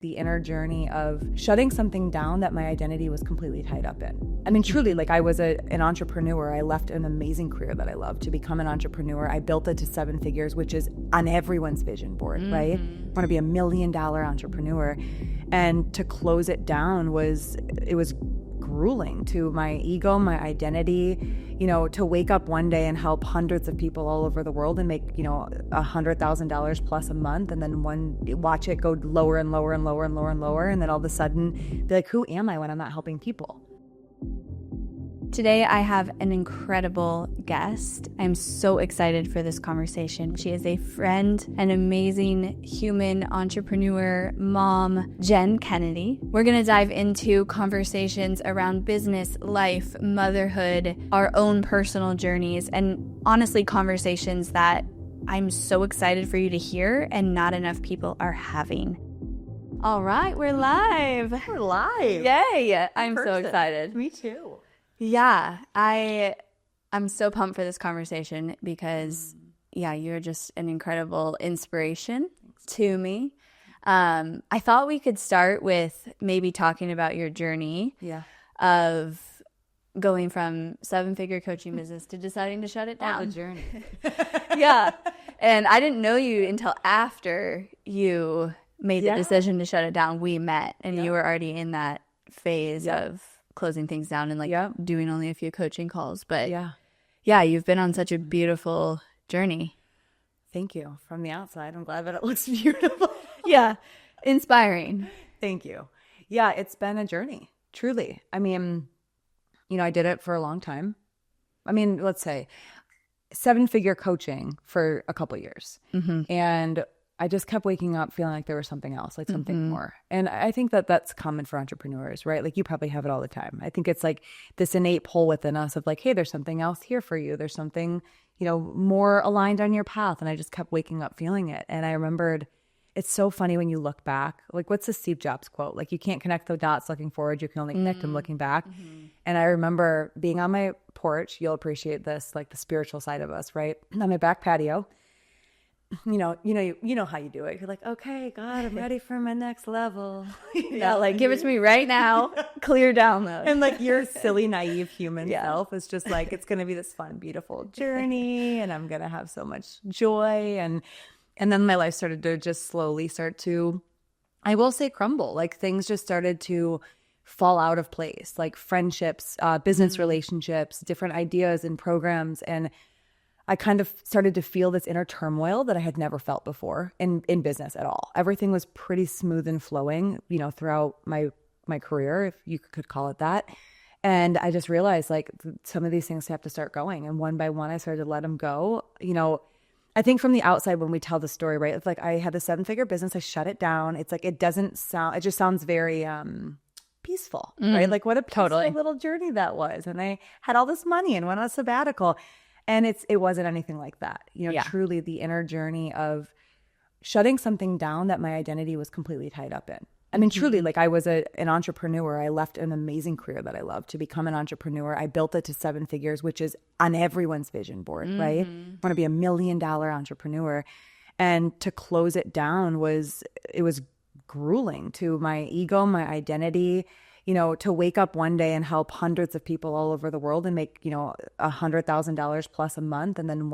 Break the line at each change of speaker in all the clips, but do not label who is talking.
the inner journey of shutting something down that my identity was completely tied up in. I mean, truly, like I was an entrepreneur. I left an amazing career that I loved to become an entrepreneur. I built it to 7 figures, which is on everyone's vision board, right? I want to be $1 million entrepreneur. And to close it down was grueling to my ego, my identity, to wake up one day and help hundreds of people all over the world and make, $100,000 plus a month. And then watch it go lower and lower and lower and lower and lower. And then all of a sudden be like, who am I when I'm not helping people?
Today, I have an incredible guest. I'm so excited for this conversation. She is a friend, an amazing human entrepreneur, mom, Jenn Kennedy. We're going to dive into conversations around business, life, motherhood, our own personal journeys, and honestly, conversations that I'm so excited for you to hear and not enough people are having. All right, we're live.
We're live.
Yay. I'm so excited.
Me too.
Yeah, I'm so pumped for this conversation because, you're just an incredible inspiration to me. I thought we could start with maybe talking about your journey of going from 7-figure coaching business to deciding to shut it down.
Oh, the journey.
Yeah, and I didn't know you until after you made the decision to shut it down. We met, and you were already in that phase of closing things down and doing only a few coaching calls. But you've been on such a beautiful journey.
Thank you. From the outside, I'm glad that it looks beautiful.
Inspiring.
Thank you. Yeah, it's been a journey, truly. I mean, I did it for a long time. I mean, let's say 7-figure coaching for a couple years. And I just kept waking up feeling like there was something else, like something more. And I think that that's common for entrepreneurs, right? Like you probably have it all the time. I think it's like this innate pull within us of like, hey, there's something else here for you. There's something, more aligned on your path. And I just kept waking up feeling it. And I remembered, it's so funny when you look back, like what's the Steve Jobs quote? Like you can't connect the dots looking forward. You can only connect them looking back. And I remember being on my porch, you'll appreciate this, like the spiritual side of us, right? On my back patio. You know how you do it. You're like, okay, God, I'm ready for my next level.
Like give it to me right now. Clear download.
And like your silly, naive human self is just like, it's going to be this fun, beautiful journey, and I'm going to have so much joy. And then my life started to just slowly start to, I will say, crumble. Like things just started to fall out of place, like friendships, business relationships, different ideas and programs. And I kind of started to feel this inner turmoil that I had never felt before in business at all. Everything was pretty smooth and flowing, throughout my career, if you could call it that. And I just realized like some of these things have to start going. And one by one, I started to let them go. I think from the outside, when we tell the story, right, it's like I had a 7-figure business. I shut it down. It's like, it just sounds very peaceful, right? Like what a peaceful little journey that was. And I had all this money and went on a sabbatical. And it wasn't anything like that. Truly the inner journey of shutting something down that my identity was completely tied up in. I mean, truly, like I was an entrepreneur. I left an amazing career that I loved to become an entrepreneur. I built it to 7 figures, which is on everyone's vision board, right? I want to be $1 million entrepreneur. And to close it down was grueling to my ego, my identity, to wake up one day and help hundreds of people all over the world and make, $100,000 plus a month. And then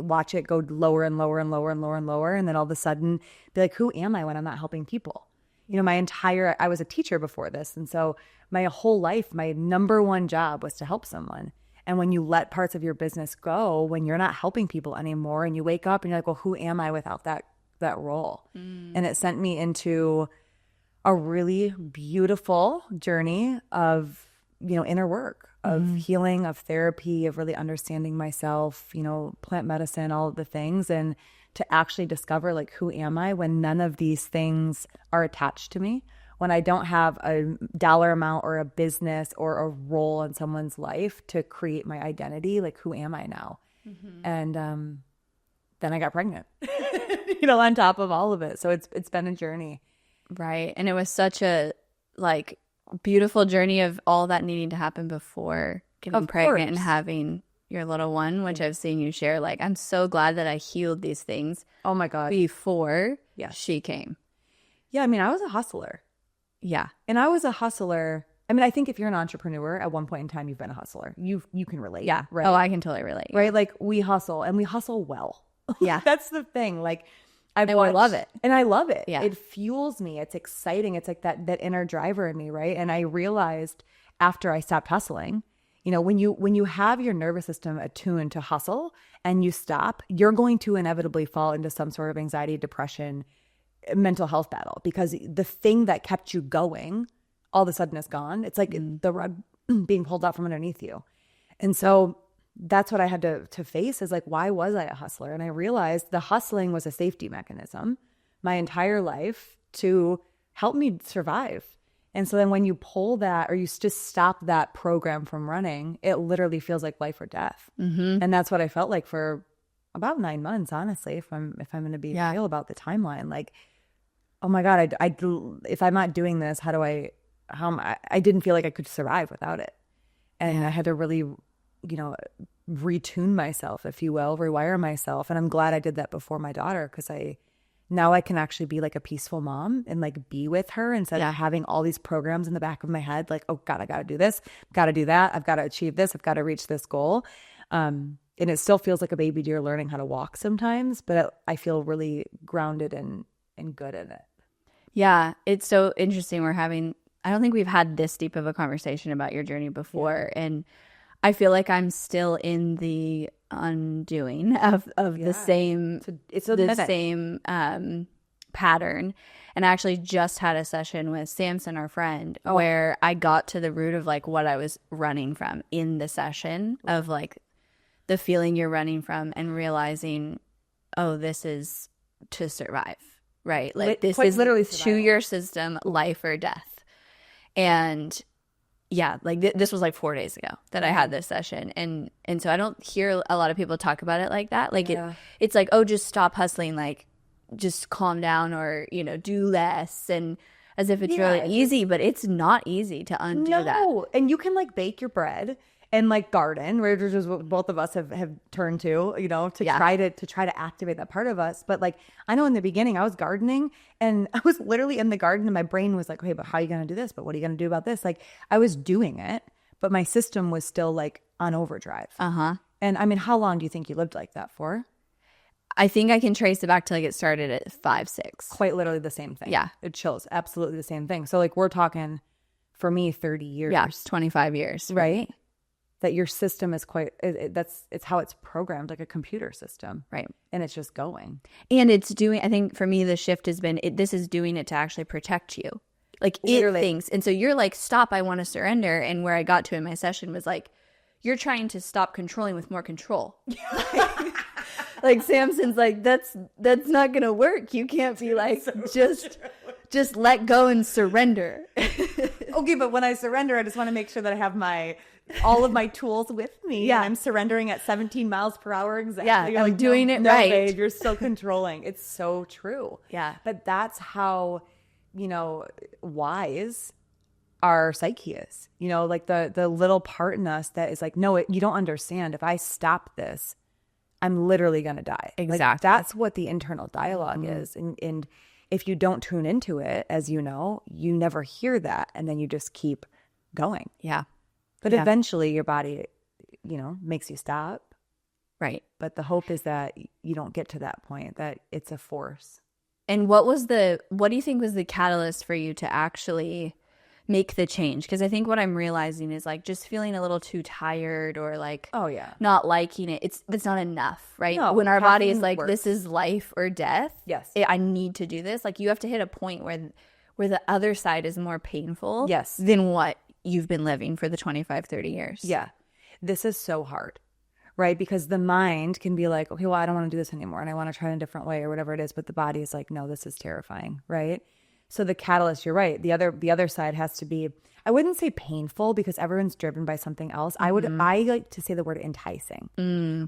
watch it go lower and lower and lower and lower and lower. And then all of a sudden be like, who am I when I'm not helping people? I was a teacher before this. And so my whole life, my number one job was to help someone. And when you let parts of your business go, when you're not helping people anymore and you wake up and you're like, well, who am I without that role? And it sent me into a really beautiful journey of, inner work, of healing, of therapy, of really understanding myself, plant medicine, all of the things. And to actually discover like, who am I when none of these things are attached to me, when I don't have a dollar amount or a business or a role in someone's life to create my identity, like who am I now? And then I got pregnant, on top of all of it. So it's been a journey.
Right. And it was such a beautiful journey of all that needing to happen before getting pregnant and having your little one, which I've seen you share. Like, I'm so glad that I healed these things.
Oh my God.
Before she came.
Yeah, I mean, I was a hustler.
Yeah.
And I was a hustler. I mean, I think if you're an entrepreneur, at one point in time, you've been a hustler. You can relate.
Yeah.
Right?
Oh, I can totally relate.
Right? Like, we hustle, and we hustle well.
Yeah.
That's the thing. Like,
I love it.
And I love it.
Yeah.
It fuels me. It's exciting. It's like that inner driver in me, right? And I realized after I stopped hustling, you know, when you have your nervous system attuned to hustle and you stop, you're going to inevitably fall into some sort of anxiety, depression, mental health battle, because the thing that kept you going all of a sudden is gone. It's like the rug being pulled out from underneath you. And so that's what I had to face, is like, why was I a hustler? And I realized the hustling was a safety mechanism my entire life to help me survive. And so then when you pull that, or you just stop that program from running, it literally feels like life or death. And that's what I felt like for about 9 months, honestly, if I'm going to be real about the timeline. Like, oh my God, if I'm not doing this, I didn't feel like I could survive without it. And I had to really, you know, retune myself, if you will, rewire myself. And I'm glad I did that before my daughter, because now I can actually be like a peaceful mom and like be with her instead of having all these programs in the back of my head. Like, oh God, I got to do this, got to do that. I've got to achieve this. I've got to reach this goal. And it still feels like a baby deer learning how to walk sometimes, but I feel really grounded and good in it.
Yeah. It's so interesting. I don't think we've had this deep of a conversation about your journey before. And I feel like I'm still in the undoing of the same same pattern. And I actually just had a session with Samson, our friend, where I got to the root of like what I was running from in the session, of like the feeling you're running from, and realizing, oh, this is to survive, right? Like this is literally to your system, life or death. And yeah, like this was like 4 days ago that I had this session. And so I don't hear a lot of people talk about it like that. Like it's like, oh, just stop hustling, like just calm down, or, you know, do less, and as if it's really easy, but it's not easy to undo that.
No, and you can like bake your bread and like garden, which is what both of us have turned to, you know, to try to activate that part of us. But like, I know in the beginning I was gardening, and I was literally in the garden, and my brain was like, okay, but how are you going to do this? But what are you going to do about this? Like, I was doing it, but my system was still like on overdrive. And I mean, how long do you think you lived like that for?
I think I can trace it back to like it started at 5, 6.
Quite literally the same thing. Yeah. It chills. Absolutely the same thing. So like, we're talking, for me, 30 years.
Yeah, 25 years.
Right? That your system is it's how it's programmed, like a computer system.
Right.
And it's just going.
And it's doing, I think for me, the shift has been, this is doing it to actually protect you. Like literally. It thinks. And so you're like, stop, I want to surrender. And where I got to in my session was like, you're trying to stop controlling with more control. Like Samson's like, that's not going to work. You can't be like, just let go and surrender.
Okay, but when I surrender, I just want to make sure that I have all of my tools with me. Yeah. And I'm surrendering at 17 miles per hour exactly.
Yeah,
you're
I'm doing it right.
Babe, you're still controlling. It's so true.
Yeah.
But that's how, you know, wise our psyche is. You know, like the little part in us that is like, no, you don't understand. If I stop this, I'm literally going to die.
Exactly.
Like, that's what the internal dialogue is. And if you don't tune into it, as you know, you never hear that. And then you just keep going.
Yeah.
But eventually your body, you know, makes you stop.
Right.
But the hope is that you don't get to that point, that it's a force.
And what do you think was the catalyst for you to actually make the change? Because I think what I'm realizing is like just feeling a little too tired, or like, not liking it. It's not enough, right? No, when our body is like, this is life or death.
Yes.
I need to do this. Like, you have to hit a point where the other side is more painful.
Yes.
Than what you've been living for the 25, 30 years.
Yeah. This is so hard, right? Because the mind can be like, okay, well, I don't want to do this anymore, and I want to try in a different way, or whatever it is. But the body is like, no, this is terrifying, right? So the catalyst, you're right. The other side has to be, I wouldn't say painful, because everyone's driven by something else. I like to say the word enticing,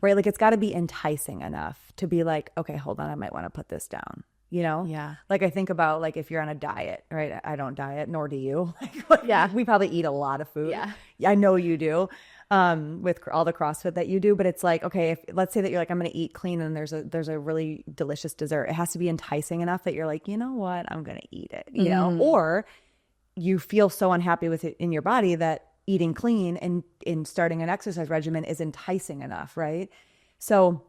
right? Like, it's got to be enticing enough to be like, okay, hold on, I might want to put this down, you know?
Yeah.
Like I think about like if you're on a diet, right? I don't diet, nor do you. Like,
Yeah.
we probably eat a lot of food.
Yeah.
I know you do, with all the CrossFit that you do. But it's like, okay, if let's say that you're like, I'm going to eat clean, and there's a really delicious dessert. It has to be enticing enough that you're like, you know what, I'm going to eat it, you know? Or you feel so unhappy with it in your body that eating clean and in starting an exercise regimen is enticing enough, right? So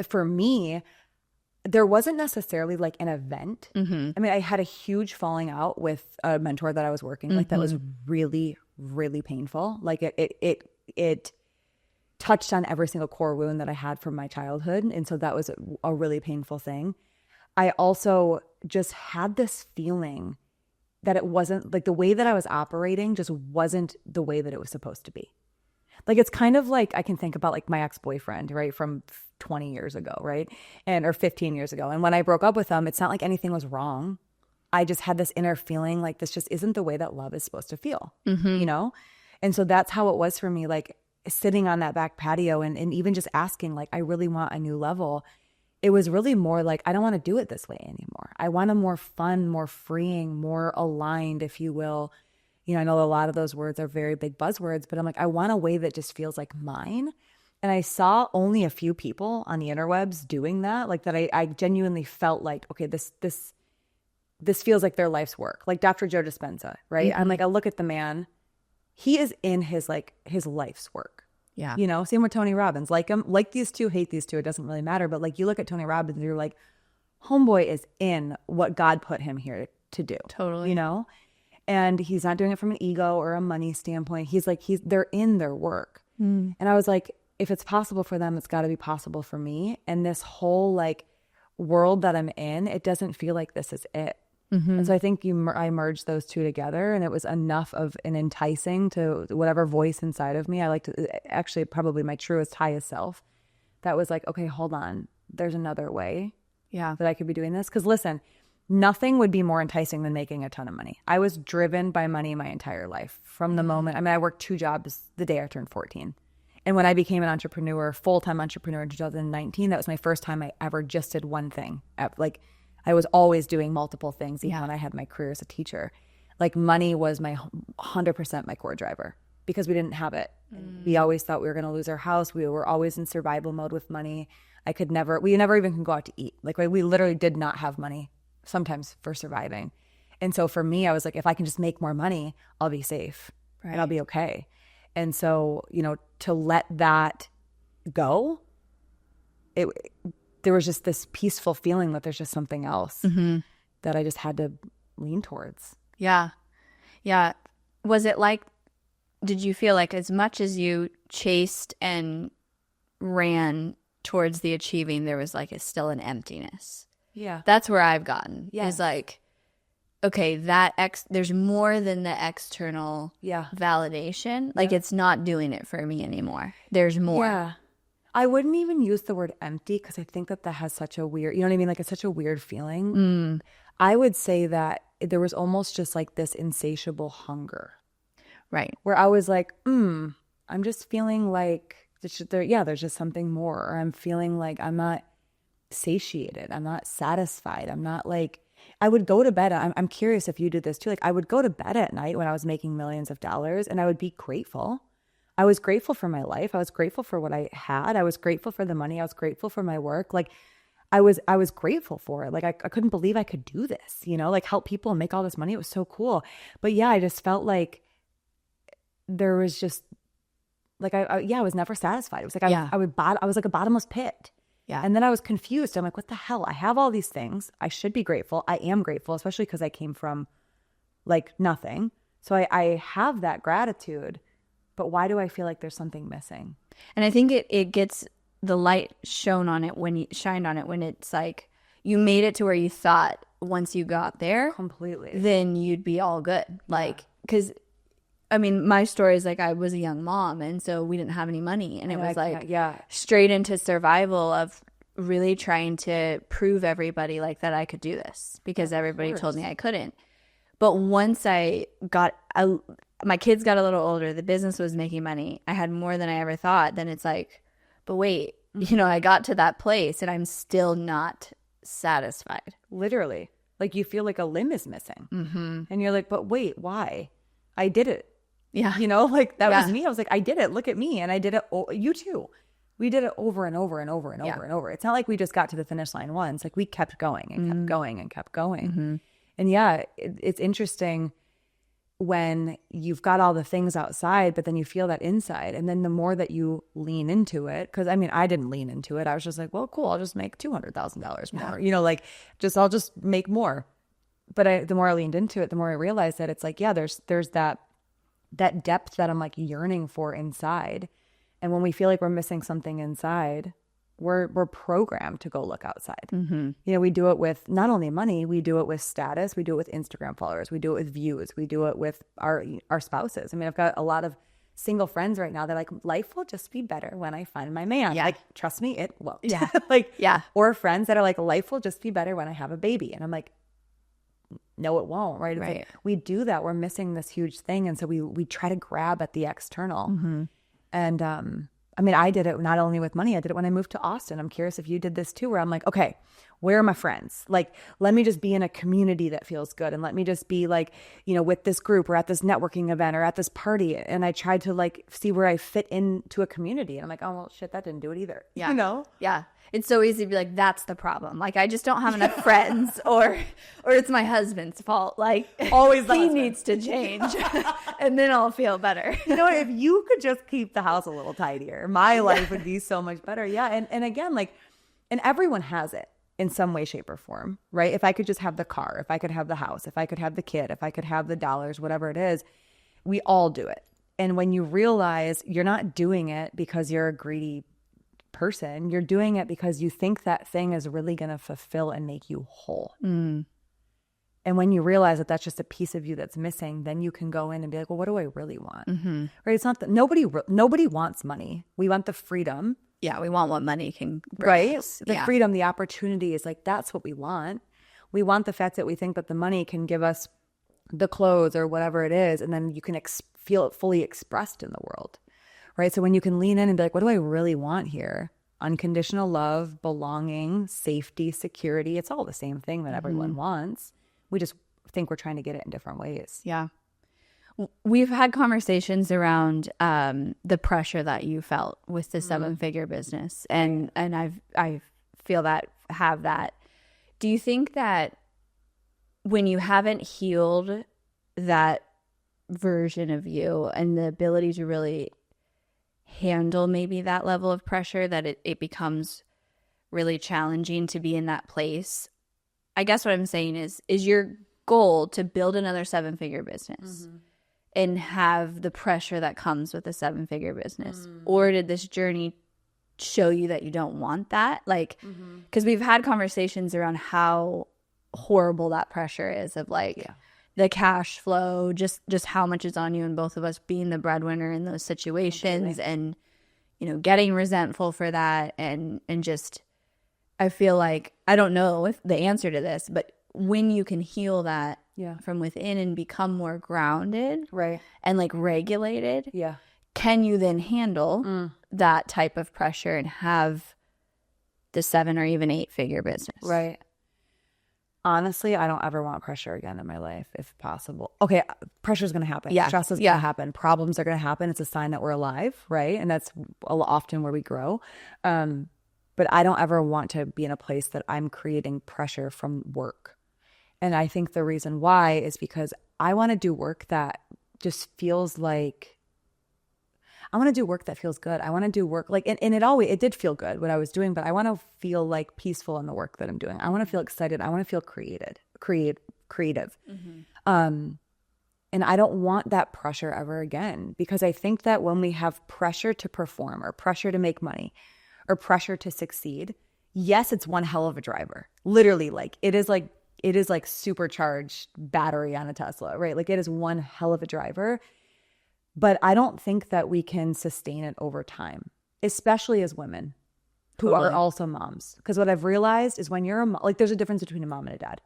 for me, there wasn't necessarily like an event. I mean, I had a huge falling out with a mentor that I was working with that was really, really painful. Like it touched on every single core wound that I had from my childhood. And so that was a really painful thing. I also just had this feeling that it wasn't like the way that I was operating just wasn't the way that it was supposed to be. Like, it's kind of like I can think about like my ex-boyfriend, right, from 20 years ago, right? Or 15 years ago. And when I broke up with him, it's not like anything was wrong. I just had this inner feeling like this just isn't the way that love is supposed to feel, you know? And so that's how it was for me, like sitting on that back patio and even just asking, like, I really want a new level. It was really more like, I don't want to do it this way anymore. I want a more fun, more freeing, more aligned, if you will. You know, I know a lot of those words are very big buzzwords, but I'm like, I want a way that just feels like mine. And I saw only a few people on the interwebs doing that, like that I genuinely felt like, okay, this feels like their life's work. Like Dr. Joe Dispenza, right? I'm like, I look at the man, he is in his life's work.
Yeah.
You know, same with Tony Robbins. Like him, like these two, hate these two. It doesn't really matter. But like you look at Tony Robbins and you're like, homeboy is in what God put him here to do.
Totally.
You know? And he's not doing it from an ego or a money standpoint. He's like, they're in their work. And I was like, if it's possible for them, it's got to be possible for me. And this whole like world that I'm in, it doesn't feel like this is it. And so I think I merged those two together, and it was enough of an enticing to whatever voice inside of me. I like to actually probably my truest, highest self. That was like, okay, hold on. There's another way that I could be doing this. Because listen, nothing would be more enticing than making a ton of money. I was driven by money my entire life from the moment. I mean, I worked 2 jobs the day I turned 14. And when I became an entrepreneur, full-time entrepreneur in 2019, that was my first time I ever just did one thing. Like I was always doing multiple things, even when I had my career as a teacher. Like money was my 100% my core driver because we didn't have it. We always thought we were going to lose our house. We were always in survival mode with money. We never even can go out to eat. Like we literally did not have money sometimes for surviving. And so for me, I was like, if I can just make more money, I'll be safe and I'll be okay. And so, you know, to let that go, there was just this peaceful feeling that there's just something else that I just had to lean towards.
Yeah. Yeah. Was it like, did you feel like as much as you chased and ran towards the achieving, there was like still an emptiness?
Yeah.
That's where I've gotten.
Yeah.
Is like, okay, there's more than the external validation. Like it's not doing it for me anymore. There's more.
Yeah. I wouldn't even use the word empty because I think that has such a weird, you know what I mean? Like it's such a weird feeling. I would say that there was almost just like this insatiable hunger.
Right.
Where I was like, I'm just feeling like there's just something more. Or I'm feeling like I'm not satiated. I'm not satisfied. I'm not like, I would go to bed. I'm curious if you did this too. Like I would go to bed at night when I was making millions of dollars and I would be grateful. I was grateful for my life. I was grateful for what I had. I was grateful for the money. I was grateful for my work. Like I was grateful for it. Like I couldn't believe I could do this, you know, like help people and make all this money. It was so cool. But yeah, I just felt like there was just like, I was never satisfied. It was like, I was like a bottomless pit.
Yeah.
And then I was confused. I'm like, what the hell? I have all these things. I should be grateful. I am grateful, especially because I came from like nothing. So I have that gratitude. But why do I feel like there's something missing?
And I think it gets the light shined on it when it's like you made it to where you thought once you got there,
completely,
then you'd be all good. Like, because I mean, my story is like I was a young mom, and so we didn't have any money, and it was like straight into survival of really trying to prove everybody like that I could do this because everybody told me I couldn't. But once my kids got a little older, the business was making money, I had more than I ever thought, then it's like, but wait, you know, I got to that place and I'm still not satisfied.
Literally. Like you feel like a limb is missing. And you're like, but wait, why? I did it.
Yeah.
You know, like that was me. I was like, I did it. Look at me. And I did it. You too. We did it over and over and over and over and over. It's not like we just got to the finish line once. Like we kept going and kept going and kept going. And yeah, it's interesting when you've got all the things outside, but then you feel that inside. And then the more that you lean into it, because I mean, I didn't lean into it. I was just like, well, cool. I'll just make $200,000 more, you know, like I'll just make more. But the more I leaned into it, the more I realized that it's like, yeah, there's that depth that I'm like yearning for inside. And when we feel like we're missing something inside, we're programmed to go look outside. You know, we do it with not only money, we do it with status, we do it with Instagram followers, we do it with views, we do it with our spouses. I mean, I've got a lot of single friends right now. They're like, life will just be better when I find my man.
Yeah.
Like, trust me, it won't.
Yeah.
Like,
yeah.
Or friends that are like, life will just be better when I have a baby. And I'm like, no, it won't. Right. It's
Right.
like, we do that. We're missing this huge thing. And so we try to grab at the external. And, I mean, I did it not only with money, I did it when I moved to Austin. I'm curious if you did this too, where I'm like, okay, where are my friends? Like, let me just be in a community that feels good. And let me just be like, you know, with this group or at this networking event or at this party. And I tried to like see where I fit into a community. And I'm like, oh, well, shit, that didn't do it either.
Yeah.
You know?
Yeah. It's so easy to be like, that's the problem. Like, I just don't have enough friends or it's my husband's fault. Like,
Always
he needs to change and then I'll feel better.
You know what? If you could just keep the house a little tidier, my life would be so much better. Yeah. And again, like, and everyone has it in some way, shape, or form, right? If I could just have the car, if I could have the house, if I could have the kid, if I could have the dollars, whatever it is, we all do it. And when you realize you're not doing it because you're a greedy person, you're doing it because you think that thing is really going to fulfill and make you whole. And when you realize that that's just a piece of you that's missing, then you can go in and be like, well, what do I really want? Right? It's not that nobody wants money. We want the freedom.
Yeah, we want what money can bring
Right?
us.
The freedom, the opportunity is like, that's what we want. We want the fact that we think that the money can give us the clothes or whatever it is, and then you can feel it fully expressed in the world. Right? So when you can lean in and be like, what do I really want here? Unconditional love, belonging, safety, security. It's all the same thing that everyone wants. We just think we're trying to get it in different ways.
Yeah. We've had conversations around the pressure that you felt with the 7-figure business. And I feel have that. Do you think that when you haven't healed that version of you and the ability to really handle maybe that level of pressure, that it becomes really challenging to be in that place? I guess what I'm saying is your goal to build another 7-figure business and have the pressure that comes with a 7-figure business? Or did this journey show you that you don't want that? Like, because we've had conversations around how horrible that pressure is of like the cash flow, just how much is on you, and both of us being the breadwinner in those situations and, you know, getting resentful for that. And just, I feel like, I don't know if the answer to this, but when you can heal that from within and become more grounded and like regulated, can you then handle that type of pressure and have the 7 or even 8-figure business?
Right. Honestly, I don't ever want pressure again in my life, if possible. Okay, pressure is going to happen.
Yeah.
Stress is going to happen. Problems are going to happen. It's a sign that we're alive, right? And that's often where we grow. But I don't ever want to be in a place that I'm creating pressure from work. And I think the reason why is because I want to do work that just feels like, I want to do work that feels good. I want to do work like, and it did feel good what I was doing, but I want to feel like peaceful in the work that I'm doing. I want to feel excited. I want to feel creative. And I don't want that pressure ever again, because I think that when we have pressure to perform or pressure to make money or pressure to succeed, yes, it's one hell of a driver. Literally, like it is like supercharged battery on a Tesla, right? Like it is one hell of a driver. But I don't think that we can sustain it over time, especially as women who are also moms. Because what I've realized is when you're a mom, like there's a difference between a mom and a dad.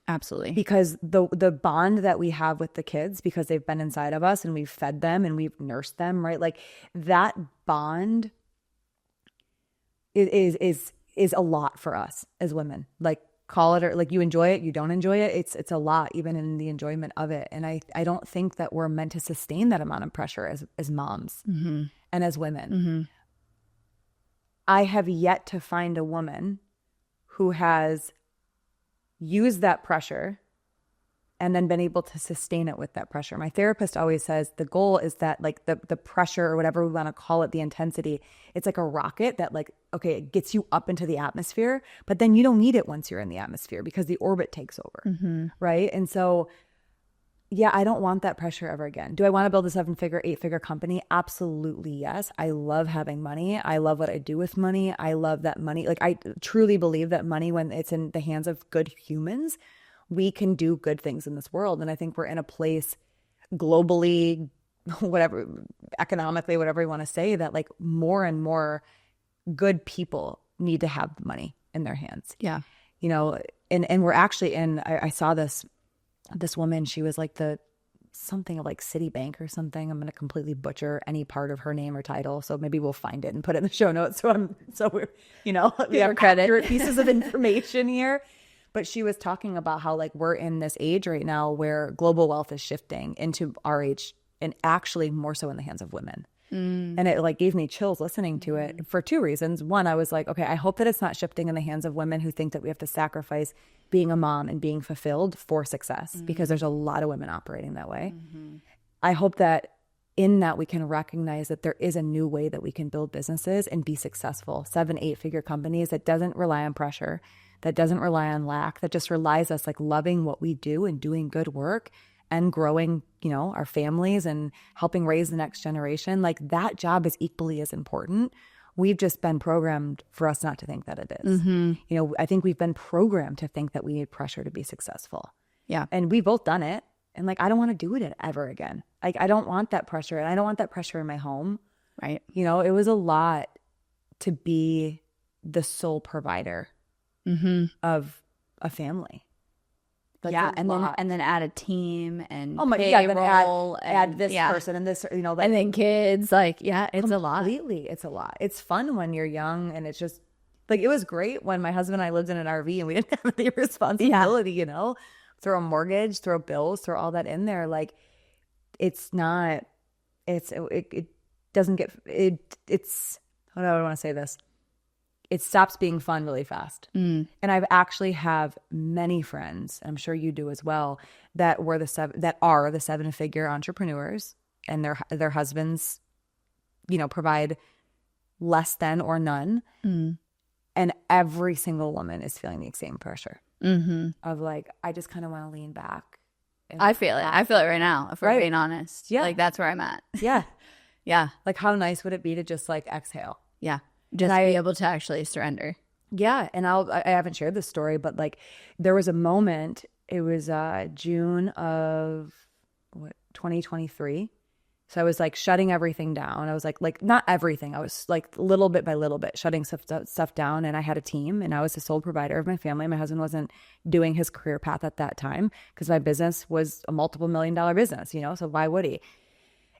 Absolutely.
Because the bond that we have with the kids, because they've been inside of us and we've fed them and we've nursed them, right? Like that bond is is a lot for us as women. Like, call it, or like, you enjoy it, you don't enjoy it. It's a lot, even in the enjoyment of it. And I don't think that we're meant to sustain that amount of pressure as moms and as women. I have yet to find a woman who has used that pressure and then been able to sustain it with that pressure. My therapist always says the goal is that, like, the pressure, or whatever we want to call it, the intensity, it's like a rocket that, like, okay, it gets you up into the atmosphere, but then you don't need it once you're in the atmosphere because the orbit takes over, right? And so, yeah, I don't want that pressure ever again. Do I want to build a 7-figure, 8-figure company? Absolutely, yes. I love having money. I love what I do with money. I love that money. Like, I truly believe that money, when it's in the hands of good humans, we can do good things in this world. And I think we're in a place globally, whatever, economically, whatever you want to say, that like more and more good people need to have money in their hands.
Yeah.
You know, and we're actually in, I saw this woman, she was like something of like Citibank or something. I'm going to completely butcher any part of her name or title. So maybe we'll find it and put it in the show notes. So we're, you know, we have accurate pieces of information here. But she was talking about how, like, we're in this age right now where global wealth is shifting into our age, and actually more so in the hands of women. And it like gave me chills listening to it for two reasons. One, I was like, okay, I hope that it's not shifting in the hands of women who think that we have to sacrifice being a mom and being fulfilled for success, because there's a lot of women operating that way. I hope that in that we can recognize that there is a new way that we can build businesses and be successful, 7-8-figure companies that doesn't rely on pressure, that doesn't rely on lack, that just relies us like loving what we do and doing good work and growing, you know, our families and helping raise the next generation. Like, that job is equally as important. We've just been programmed for us not to think that it is. You know, I think we've been programmed to think that we need pressure to be successful.
Yeah.
And we've both done it. And like, I don't want to do it ever again. Like, I don't want that pressure. And I don't want that pressure in my home.
Right.
You know, it was a lot to be the sole provider of a family. Like,
yeah, and then add a team and
then add this person and this, you know, like,
and then kids. Like, yeah, it's a lot.
Completely, it's a lot. It's fun when you're young, and it's just like, it was great when my husband and I lived in an RV and we didn't have any responsibility. You know, throw a mortgage, throw bills, throw all that in there. Like, it's not. It doesn't get it. It's, how do I want to say this? It stops being fun really fast. And I've actually have many friends, I'm sure you do as well, that are the 7-figure entrepreneurs, and their husbands, you know, provide less than or none. And every single woman is feeling the same pressure of like, I just kind of want to lean back.
I feel it. I feel it right now, if we're being honest. Yeah. Like, that's where I'm at.
Yeah.
Yeah.
Like, how nice would it be to just like exhale?
Yeah. Just be able to actually surrender.
Yeah. And I haven't shared this story, but like, there was a moment, it was June of 2023. So I was like shutting everything down. I was like not everything. I was like little bit by little bit shutting stuff down. And I had a team, and I was the sole provider of my family. My husband wasn't doing his career path at that time because my business was a multiple $1 million business, you know, so why would he?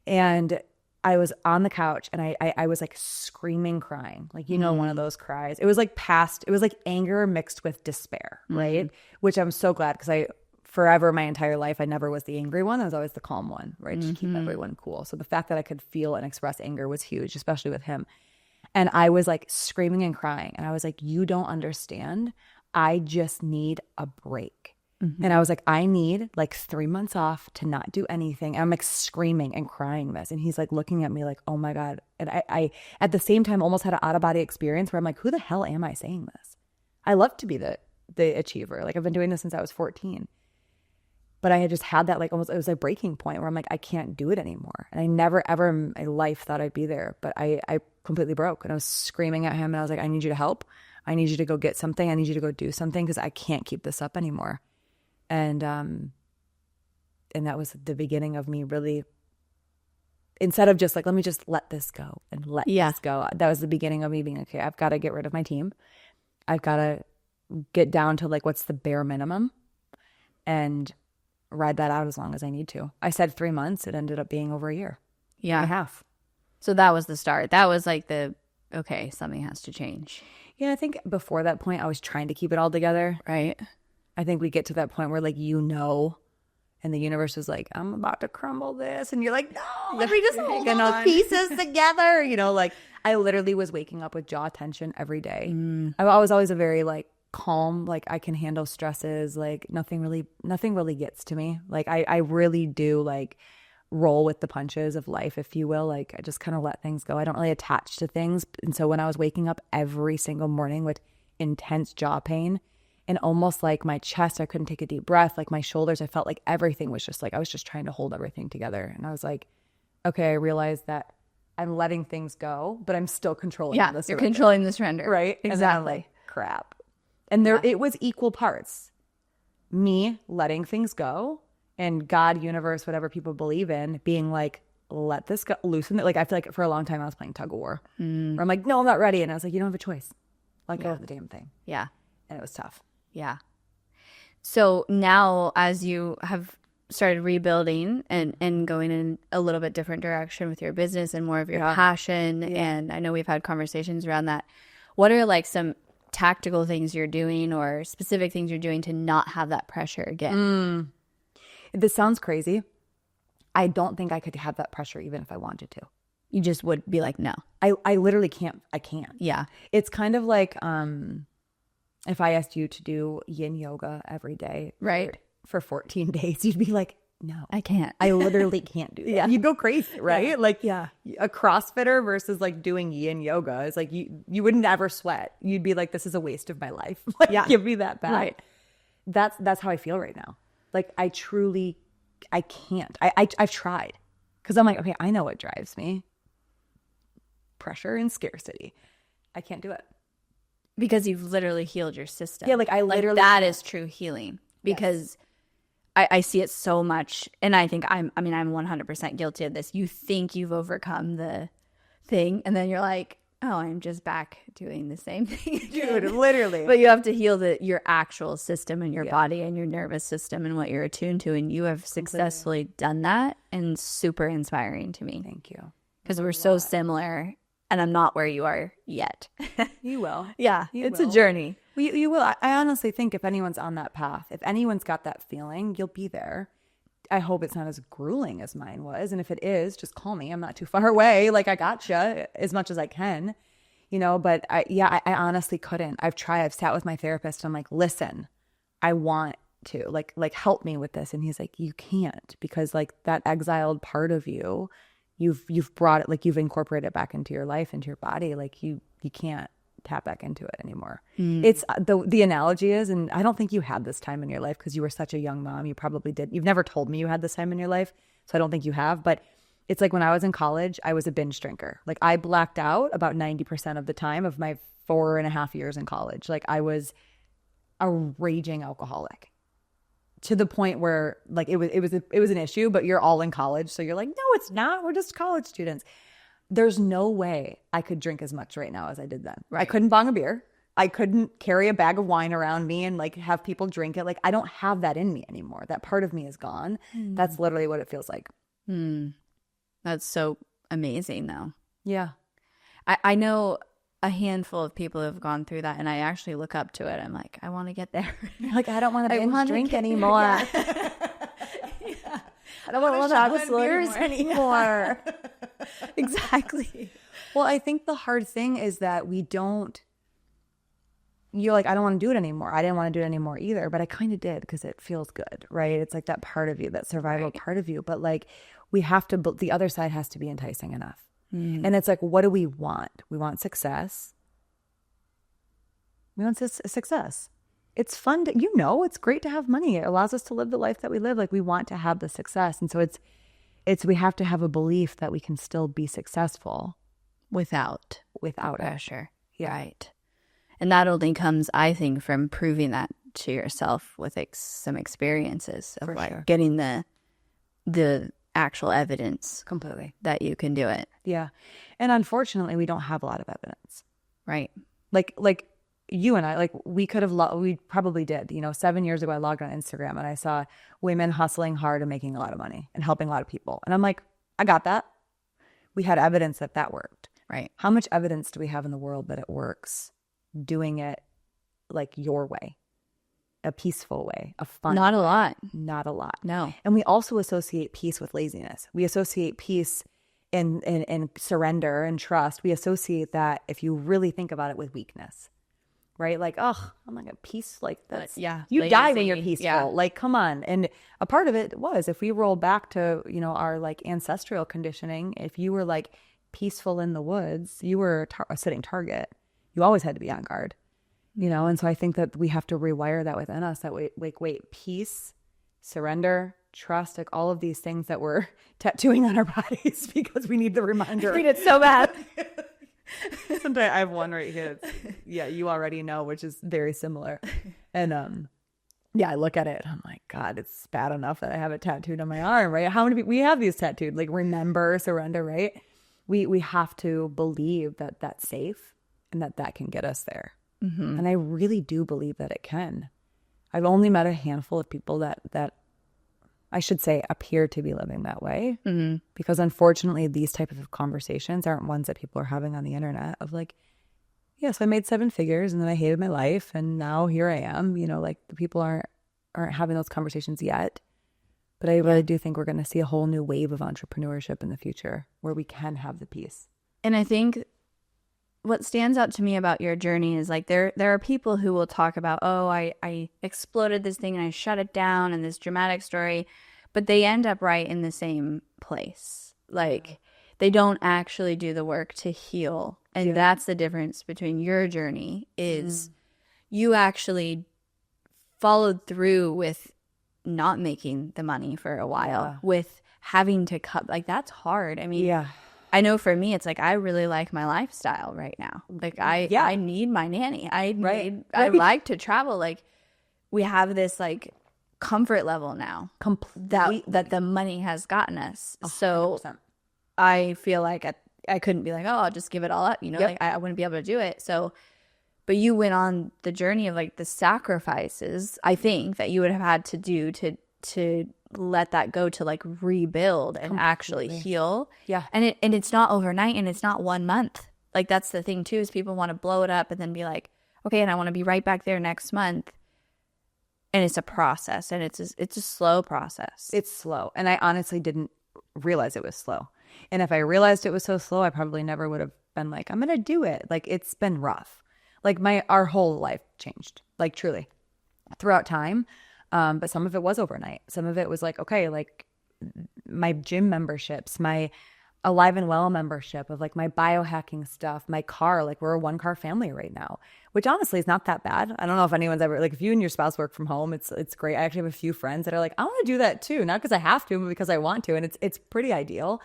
And I was on the couch, and I was like screaming, crying, like, you know, one of those cries. It was like it was like anger mixed with despair, right? Which I'm so glad, because forever, my entire life, I never was the angry one. I was always the calm one, right? To keep everyone cool. So the fact that I could feel and express anger was huge, especially with him. And I was like screaming and crying. And I was like, you don't understand. I just need a break. And I was like, I need like 3 months off to not do anything. And I'm like screaming and crying this. And he's like looking at me like, oh my God. And I at the same time almost had an out of body experience where I'm like, who the hell am I saying this? I love to be the achiever. Like, I've been doing this since I was 14. But I had just had that, like, almost, it was a breaking point where I'm like, I can't do it anymore. And I never ever in my life thought I'd be there. But I completely broke, and I was screaming at him, and I was like, I need you to help. I need you to go get something. I need you to go do something, because I can't keep this up anymore. And that was the beginning of me really, instead of just like, let me just let this go and let this go. That was the beginning of me being, okay, I've got to get rid of my team. I've got to get down to like, what's the bare minimum, and ride that out as long as I need to. I said 3 months. It ended up being over a year.
Yeah.
And a half.
So that was the start. That was like the okay, something has to change.
Yeah, I think before that point, I was trying to keep it all together.
Right.
I think we get to that point where like, and the universe is like, I'm about to crumble this. And you're like, no, let me just hold all the pieces together. Like I literally was waking up with jaw tension every day. I was always a very like calm, like I can handle stresses. Like nothing really gets to me. Like I really do like roll with the punches of life, if you will. Like I just kind of let things go. I don't really attach to things. And so when I was waking up every single morning with intense jaw pain, and almost like my chest, I couldn't take a deep breath. Like my shoulders, I felt like everything was just like, I was just trying to hold everything together. And I was like, okay, I realized that I'm letting things go, but I'm still controlling this.
You're controlling the surrender.
Right?
Exactly.
Like, crap. And it was equal parts. Me letting things go and God, universe, whatever people believe in, being like, let this go, loosen it. Like I feel like for a long time I was playing tug of war. Where I'm like, no, I'm not ready. And I was like, you don't have a choice. Let go of the damn thing.
Yeah.
And it was tough.
Yeah. So now as you have started rebuilding and going in a little bit different direction with your business and more of your passion, and I know we've had conversations around that, what are like some tactical things you're doing or specific things you're doing to not have that pressure again?
This sounds crazy. I don't think I could have that pressure even if I wanted to.
You just would be like, no.
I literally can't. I can't.
Yeah.
It's kind of like if I asked you to do yin yoga every day,
right,
for 14 days, you'd be like, no,
I can't.
I literally can't do that.
Yeah.
You'd go crazy, right?
Yeah.
Like a CrossFitter versus like doing yin yoga is like you would never sweat. You'd be like, this is a waste of my life. Like, give me that back.
Right.
That's how I feel right now. Like I can't. I've tried because I'm like, okay, I know what drives me. Pressure and scarcity. I can't do it.
Because you've literally healed your system.
Yeah, like I literally.
Like that is true healing. Because I see it so much. And I think I'm 100% guilty of this. You think you've overcome the thing. And then you're like, oh, I'm just back doing the same thing.
Dude, literally.
But you have to heal your actual system and your body and your nervous system and what you're attuned to. And you have successfully done that. And super inspiring to me.
Thank you.
Because we're so similar. And I'm not where you are yet.
You will.
Yeah, it's a journey.
Well, you will. I honestly think if anyone's on that path, if anyone's got that feeling, you'll be there. I hope it's not as grueling as mine was. And if it is, just call me. I'm not too far away. Like I gotcha as much as I can, but I honestly couldn't. I've tried. I've sat with my therapist. And I'm like, listen, I want to like help me with this. And he's like, you can't, because like that exiled part of you, you've brought it, like you've incorporated it back into your life, into your body. Like you can't tap back into it anymore. It's the analogy is, and I don't think you had this time in your life because you were such a young mom. You probably did. You've never told me you had this time in your life, so I don't think you have. But it's like when I was in college, I was a binge drinker. Like I blacked out about 90% of the time of my 4.5 years in college. Like I was a raging alcoholic. To the point where like it was an issue, but you're all in college. So you're like, no, it's not. We're just college students. There's no way I could drink as much right now as I did then. Right. I couldn't bong a beer. I couldn't carry a bag of wine around me and like have people drink it. Like I don't have that in me anymore. That part of me is gone. That's literally what it feels like.
That's so amazing though.
Yeah.
I know a handful of people who have gone through that, and I actually look up to it. I'm like, I want to get there.
You're like, I don't want to binge drink anymore. I don't want to have beers anymore.
Exactly.
Well, I think the hard thing is that you're like, I don't want to do it anymore. I didn't want to do it anymore either, but I kind of did because it feels good, right? It's like that part of you, that survival part of you. But like the other side has to be enticing enough. And it's like, what do we want? We want success. We want success. It's fun it's great to have money. It allows us to live the life that we live. Like we want to have the success. And so we have to have a belief that we can still be successful
without
pressure.
Yeah. Right. And that only comes, I think, from proving that to yourself with some experiences of getting the actual evidence
completely
that you can do it.
Yeah. And unfortunately, we don't have a lot of evidence.
Right.
Like you and I, like we probably did, 7 years ago, I logged on Instagram and I saw women hustling hard and making a lot of money and helping a lot of people. And I'm like, I got that. We had evidence that worked.
Right.
How much evidence do we have in the world that it works doing it like your way, a peaceful way, a fun
Not a
way?
lot.
Not a lot.
No.
And we also associate peace with laziness. We associate peace and surrender and trust. We associate that, if you really think about it, with weakness. Right? Like, oh, I'm not gonna peace like this.
Yeah.
You die when you're
lazy.
peaceful.
Yeah.
Like, come on. And a part of it was, if we roll back to, you know, our like ancestral conditioning, if you were like peaceful in the woods, you were a sitting target. You always had to be on guard, you know? And so I think that we have to rewire that within us, that wait, peace, surrender, trust, like all of these things that we're tattooing on our bodies because we need the reminder.
I need it so bad.
Sometimes I have one right here. Yeah, you already know, which is very similar. And yeah, I look at it and I'm like, God, it's bad enough that I have it tattooed on my arm, right? How many people we have these tattooed? Like, remember, surrender, right? We have to believe that that's safe and that can get us there. Mm-hmm. And I really do believe that it can. I've only met a handful of people that I should say appear to be living that way, because unfortunately these types of conversations aren't ones that people are having on the internet of like, yes, I made 7 figures and then I hated my life and now here I am, you know, like the people aren't having those conversations yet. But I really do think we're going to see a whole new wave of entrepreneurship in the future where we can have the peace.
And I think what stands out to me about your journey is like there are people who will talk about, oh, I exploded this thing and I shut it down and this dramatic story, but they end up right in the same place. Like they don't actually do the work to heal. And that's the difference between your journey is you actually followed through with not making the money for a while, with having to cut. Like that's hard. I mean, I know for me, it's like, I really like my lifestyle right now. Like I need my nanny. I like to travel. Like we have this like comfort level now that the money has gotten us. 100%. So I feel like I couldn't be like, oh, I'll just give it all up. You know, like I wouldn't be able to do it. So, but you went on the journey of like the sacrifices, I think, that you would have had to do to let that go, to like rebuild and actually heal. Yeah. And it's not overnight and it's not 1 month. Like that's the thing too, is people want to blow it up and then be like, okay, and I want to be right back there next month. And it's a process, and it's a slow process.
It's slow. And I honestly didn't realize it was slow. And if I realized it was so slow, I probably never would have been like, I'm going to do it. Like it's been rough. Like our whole life changed, like truly throughout time. But some of it was overnight. Some of it was like, okay, like my gym memberships, my Alive and Well membership, of like my biohacking stuff, my car, like we're a 1-car family right now, which honestly is not that bad. I don't know if anyone's ever, like if you and your spouse work from home, it's great. I actually have a few friends that are like, I want to do that too. Not because I have to, but because I want to. And it's pretty ideal.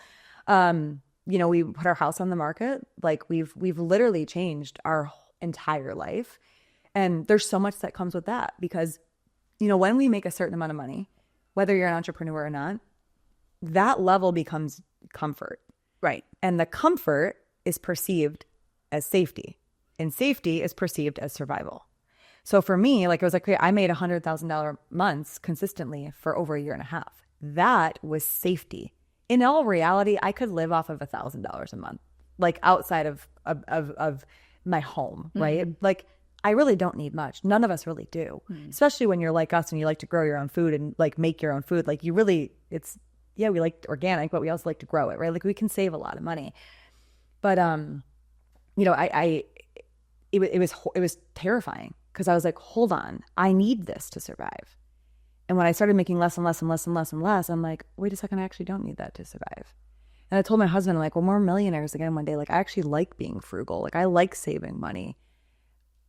You know, we put our house on the market. Like we've literally changed our entire life. And there's so much that comes with that, because, you know, when we make a certain amount of money, whether you're an entrepreneur or not, that level becomes comfort.
Right.
And the comfort is perceived as safety, and safety is perceived as survival. So for me, like it was like, okay, I made $100,000 months consistently for over 1.5 years. That was safety. In all reality, I could live off of $1,000 a month, like outside of my home, right? Like I really don't need much. None of us really do, especially when you're like us and you like to grow your own food and like make your own food. Like you really, we like organic, but we also like to grow it, right? Like we can save a lot of money. But you know, it was terrifying, because I was like, hold on, I need this to survive. And when I started making less and less and less and less and less, I'm like, wait a second, I actually don't need that to survive. And I told my husband, I'm like, well, we're millionaires again one day. Like I actually like being frugal. Like I like saving money.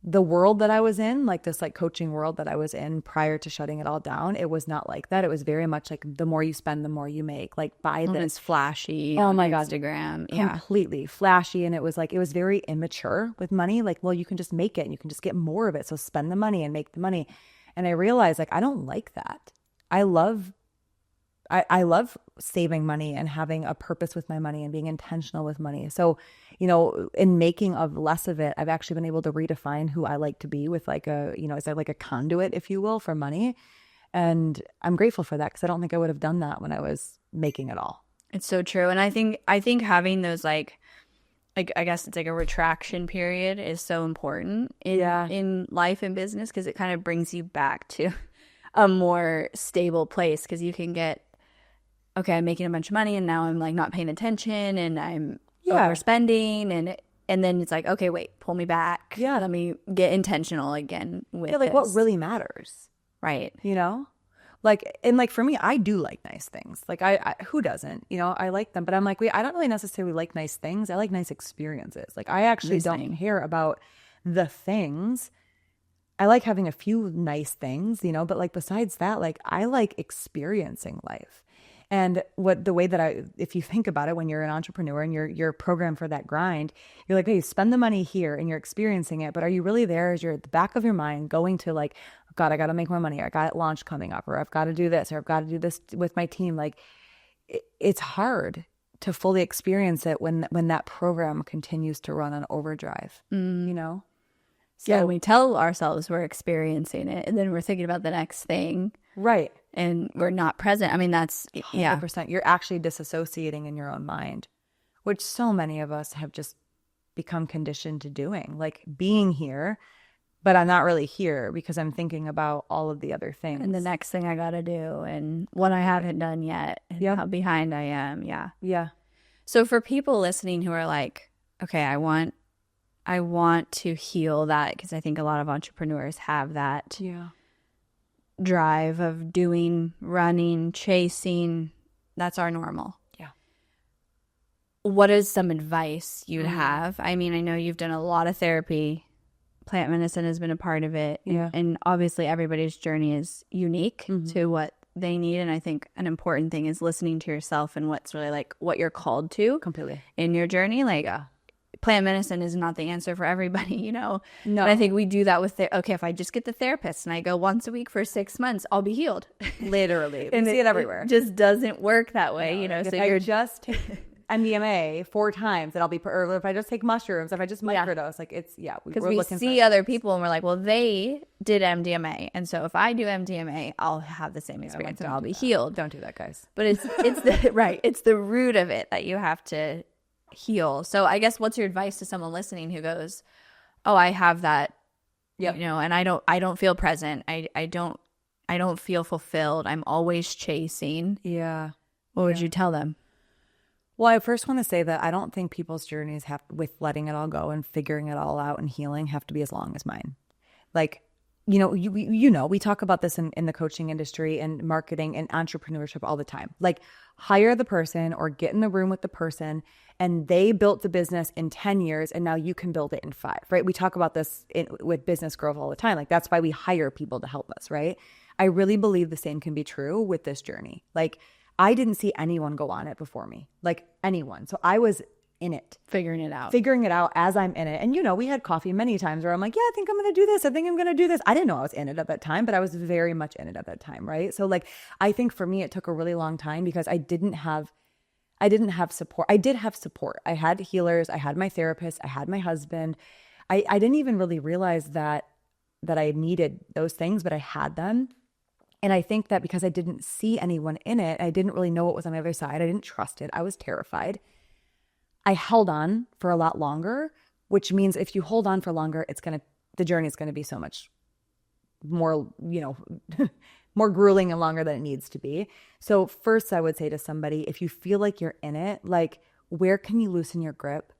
The world that I was in, like this like coaching world that I was in prior to shutting it all down, it was not like that. It was very much like the more you spend, the more you make. Like buy this.
It's flashy.
Oh my God.
Instagram.
Completely flashy. And it was like, it was very immature with money. Like, well, you can just make it and you can just get more of it. So spend the money and make the money. And I realized like, I don't like that. I love saving money and having a purpose with my money and being intentional with money. So, you know, in making of less of it, I've actually been able to redefine who I like to be with like a, you know, is that like a conduit, if you will, for money. And I'm grateful for that, because I don't think I would have done that when I was making it all.
It's so true. And I think having those like like, I guess it's like a retraction period is so important in life and business, because it kind of brings you back to a more stable place, because you can get, okay, I'm making a bunch of money and now I'm like not paying attention and I'm overspending, and then it's like, okay, wait, pull me back.
Yeah.
Let me get intentional again with
like
this.
what really matters.
Right.
You know? Like, and like for me, I do like nice things. Like I who doesn't? You know, I like them, but I'm like, wait, I don't really necessarily like nice things. I like nice experiences. Like I actually don't care about the things. I like having a few nice things, you know, but like besides that, like I like experiencing life. And the way that if you think about it, when you're an entrepreneur and you're programmed for that grind, you're like, hey, spend the money here and you're experiencing it. But are you really there? As you're at the back of your mind going to like, God, I got to make more money. I got launch coming up, or I've got to do this, or I've got to do this with my team. Like it's hard to fully experience it when that program continues to run on overdrive, you know?
So we tell ourselves we're experiencing it, and then we're thinking about the next thing.
Right.
And we're not present. I mean, that's
100%. You're actually disassociating in your own mind, which so many of us have just become conditioned to doing, like being here, but I'm not really here because I'm thinking about all of the other things.
And the next thing I got to do, and what I haven't done yet, and how behind I am. Yeah.
Yeah.
So for people listening who are like, okay, I want to heal that, because I think a lot of entrepreneurs have that drive of doing, running, chasing. That's our normal. Yeah. What is some advice you'd have? I mean, I know you've done a lot of therapy. Plant medicine has been a part of it. Yeah. And obviously everybody's journey is unique to what they need. And I think an important thing is listening to yourself and what's really like what you're called to completely in your journey. Like, plant medicine is not the answer for everybody, you know? No. And I think we do that with, okay, if I just get the therapist and I go once a week for 6 months, I'll be healed.
Literally. And we see it everywhere.
It just doesn't work that way, you know?
If I just take MDMA 4 times, then I'll be, or if I just take mushrooms, if I just microdose, like it's,
because we see other people and we're like, well, they did MDMA. And so if I do MDMA, I'll have the same experience and I'll be healed.
Don't do that, guys.
But it's the, right. It's the root of it that you have to heal. So I guess what's your advice to someone listening who goes, oh, I have that, you know, and I don't feel present. I don't feel fulfilled. I'm always chasing.
Yeah.
What would you tell them?
Well, I first want to say that I don't think people's journeys with letting it all go and figuring it all out and healing have to be as long as mine. Like, you know, we talk about this in the coaching industry and marketing and entrepreneurship all the time. Like, hire the person or get in the room with the person and they built the business in 10 years and now you can build it in 5, right? We talk about this with business growth all the time. Like, that's why we hire people to help us, right? I really believe the same can be true with this journey. Like, I didn't see anyone go on it before me, like anyone. So I was in it. Figuring it out as I'm in it. And, you know, we had coffee many times where I'm like, yeah, I think I'm going to do this. I think I'm going to do this. I didn't know I was in it at that time, but I was very much in it at that time, right? So like, I think for me, it took a really long time because I didn't have support. I did have support. I had healers. I had my therapist. I had my husband. I didn't even really realize that I needed those things, but I had them. And I think that because I didn't see anyone in it, I didn't really know what was on the other side. I didn't trust it. I was terrified. I held on for a lot longer, which means if you hold on for longer, the journey is going to be so much more, you know, more grueling and longer than it needs to be. So first I would say to somebody, if you feel like you're in it, like, where can you loosen your grip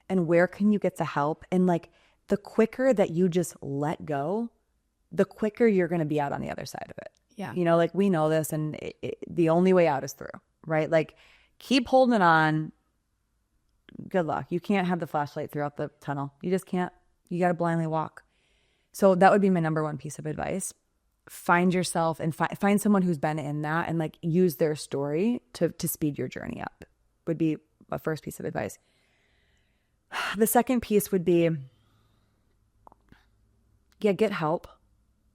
and where can you get the help? And like, the quicker that you just let go, the quicker you're going to be out on the other side of it. Yeah. You know, like, we know this, and the only way out is through, right? Like, keep holding on. Good luck. You can't have the flashlight throughout the tunnel. You just can't. You got to blindly walk. So that would be my number one piece of advice. Find yourself and find someone who's been in that and like use their story to speed your journey up, would be my first piece of advice. The second piece would be, get help.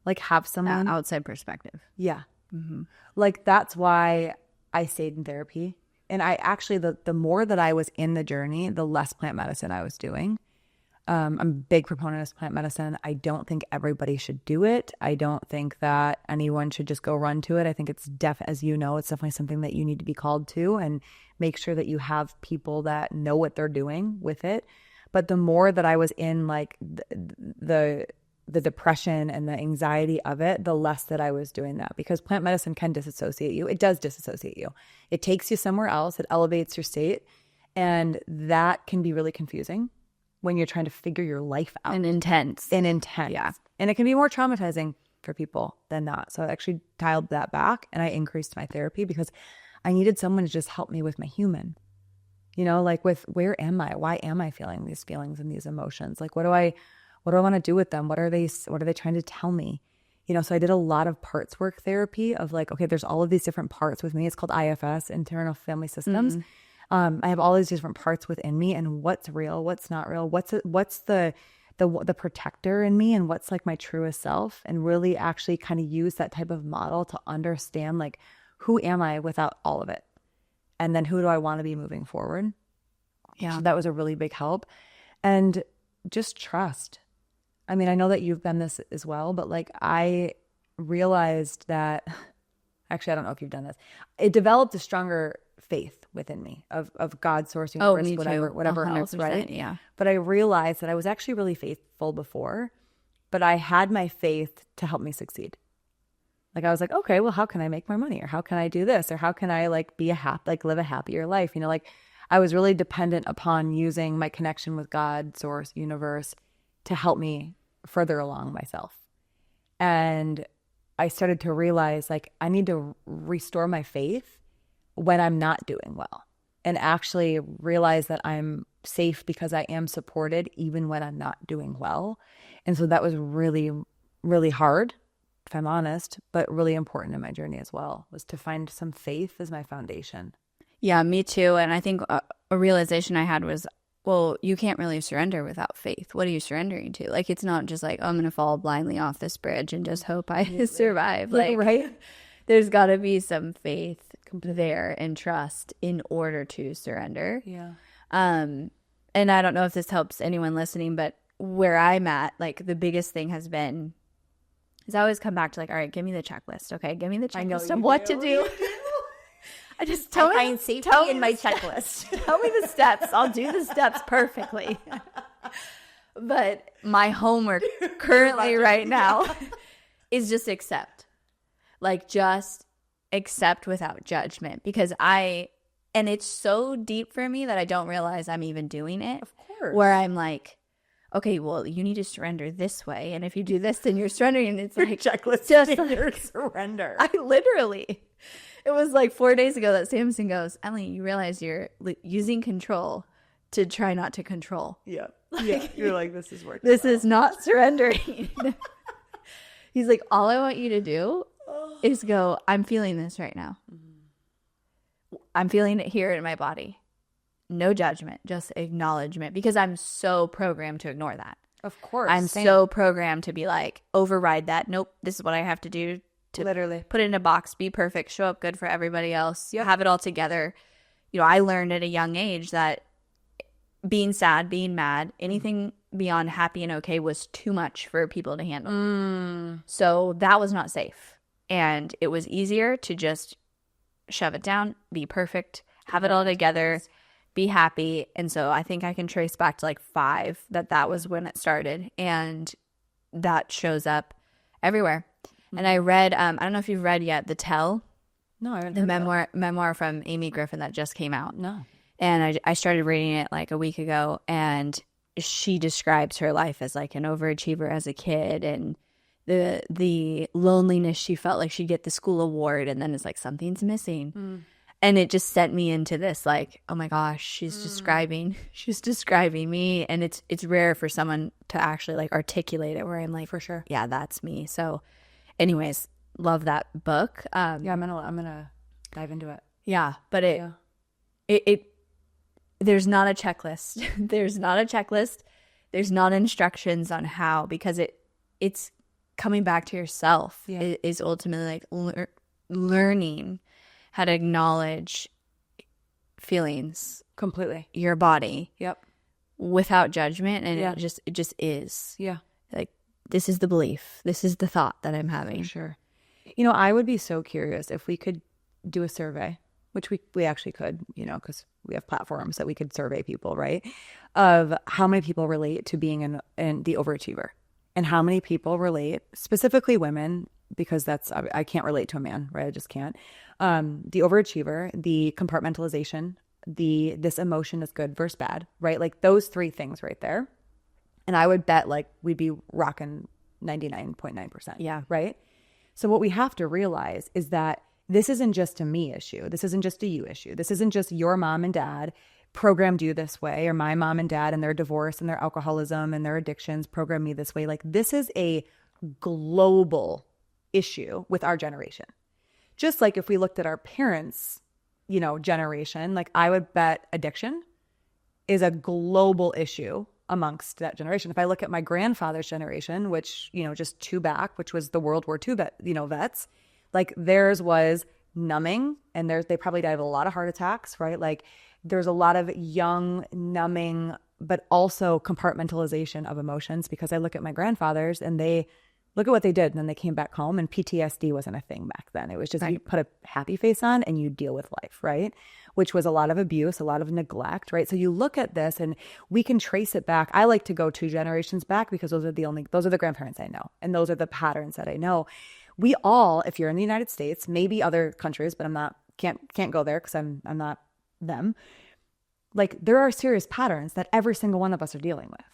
Like, have someone
outside perspective.
Yeah. Mm-hmm. Like, that's why I stayed in therapy. And I actually, the more that I was in the journey, the less plant medicine I was doing. I'm a big proponent of plant medicine. I don't think everybody should do it. I don't think that anyone should just go run to it. I think it's as you know, it's definitely something that you need to be called to and make sure that you have people that know what they're doing with it. But the more that I was in like the depression and the anxiety of it, the less that I was doing that, because plant medicine can disassociate you. It does disassociate you. It takes you somewhere else. It elevates your state. And that can be really confusing when you're trying to figure your life out.
And intense.
Yeah. And it can be more traumatizing for people than not. So I actually dialed that back and I increased my therapy because I needed someone to just help me with my human. You know, like with where am I? Why am I feeling these feelings and these emotions? Like what do I want to do with them? What are they trying to tell me? You know, so I did a lot of parts work therapy of like, okay, there's all of these different parts with me. It's called IFS, internal family systems. I have all these different parts within me, and what's real, what's not real, what's the protector in me, and what's like my truest self, and really actually kind of use that type of model to understand like who am I without all of it, and then who do I want to be moving forward. Yeah, so that was a really big help, and just trust. I mean, I know that you've done this as well, but like I realized that actually I don't know if you've done this. It developed a stronger faith within me of God, source, universe, whatever else, right?
Yeah.
But I realized that I was actually really faithful before, but I had my faith to help me succeed. Like I was like, okay, well, how can I make more money, or how can I do this, or how can I like live a happier life? You know, like I was really dependent upon using my connection with God, source, universe to help me further along myself. And I started to realize like I need to restore my faith when I'm not doing well, and actually realize that I'm safe because I am supported even when I'm not doing well. And so that was really, really hard, if I'm honest, but really important in my journey as well, was to find some faith as my foundation.
Yeah, me too. And I think a realization I had was, well, you can't really surrender without faith. What are you surrendering to? Like, it's not just like, oh, I'm going to fall blindly off this bridge and just hope I survive. Like,
right?
There's got to be some faith there and trust in order to surrender.
Yeah.
And I don't know if this helps anyone listening, but where I'm at, like the biggest thing has been, is I always come back to like, all right, give me the checklist. Okay. Give me the checklist of what to do. I just tell me in my checklist. Tell me the steps. I'll do the steps perfectly. But my homework currently right now is just accept. Like just accept without judgment, because and it's so deep for me that I don't realize I'm even doing it.
Of course.
Where I'm like, okay, well, you need to surrender this way, and if you do this, then you're surrendering. And it's like
checklist,
just
your surrender.
I literally, it was like 4 days ago that Samson goes, Emily, you realize you're using control to try not to control.
Yeah, yeah. You're like, this is working.
This is not surrendering. He's like, all I want you to do is go, I'm feeling this right now. I'm feeling it here in my body. No judgment, just acknowledgement, because I'm so programmed to ignore that.
Of course.
I'm so programmed to be like, override that. Nope, this is what I have to do to
literally
put it in a box, be perfect, show up good for everybody else, have it all together. You know, I learned at a young age that being sad, being mad, anything beyond happy and okay was too much for people to handle. So that was not safe. And it was easier to just shove it down, be perfect, have it all together, be happy. And so I think I can trace back to like 5 that was when it started. And that shows up everywhere. And I read, I don't know if you've read yet, The Tell.
No, I haven't.
The memoir from Amy Griffin that just came out.
No.
And I started reading it like a week ago, and she describes her life as like an overachiever as a kid, and the loneliness she felt like she'd get the school award, and then it's like something's missing. And it just sent me into this like, oh my gosh, she's describing me. And it's rare for someone to actually like articulate it, where I'm like,
for sure,
yeah, that's me. So anyways, love that book.
Yeah, I'm gonna dive into it.
Yeah, but it there's not a checklist. There's not instructions on how, because it's coming back to yourself. It is ultimately like learning how to acknowledge feelings
completely,
your body.
Yep.
without judgment, and
Yeah.
it just is.
Yeah.
Like, this is the belief. This is the thought that I'm having.
For sure. You know, I would be so curious if we could do a survey, which we actually could, you know, because we have platforms that we could survey people, right? Of how many people relate to being in the overachiever, and how many people relate, specifically women, because I can't relate to a man, right? I just can't. The overachiever, the compartmentalization, this emotion is good versus bad, right? Like those three things right there. And I would bet like we'd be rocking 99.9%.
Yeah.
Right. So what we have to realize is that this isn't just a me issue. This isn't just a you issue. This isn't just your mom and dad programmed you this way, or my mom and dad and their divorce and their alcoholism and their addictions programmed me this way. Like this is a global issue with our generation. Just like if we looked at our parents, you know, generation, like I would bet addiction is a global issue amongst that generation. If I look at my grandfather's generation, which, you know, just two back, which was the World War II vets, like theirs was numbing, and they probably died of a lot of heart attacks, right? Like there's a lot of young numbing, but also compartmentalization of emotions, because I look at my grandfathers and they look at what they did, and then they came back home, and PTSD wasn't a thing back then. It was just you put a happy face on and you deal with life, right? Which was a lot of abuse, a lot of neglect, right? So you look at this and we can trace it back. I like to go 2 generations back because those are the grandparents I know, and those are the patterns that I know. We all, if you're in the United States, maybe other countries, but can't go there because I'm not them. Like there are serious patterns that every single one of us are dealing with.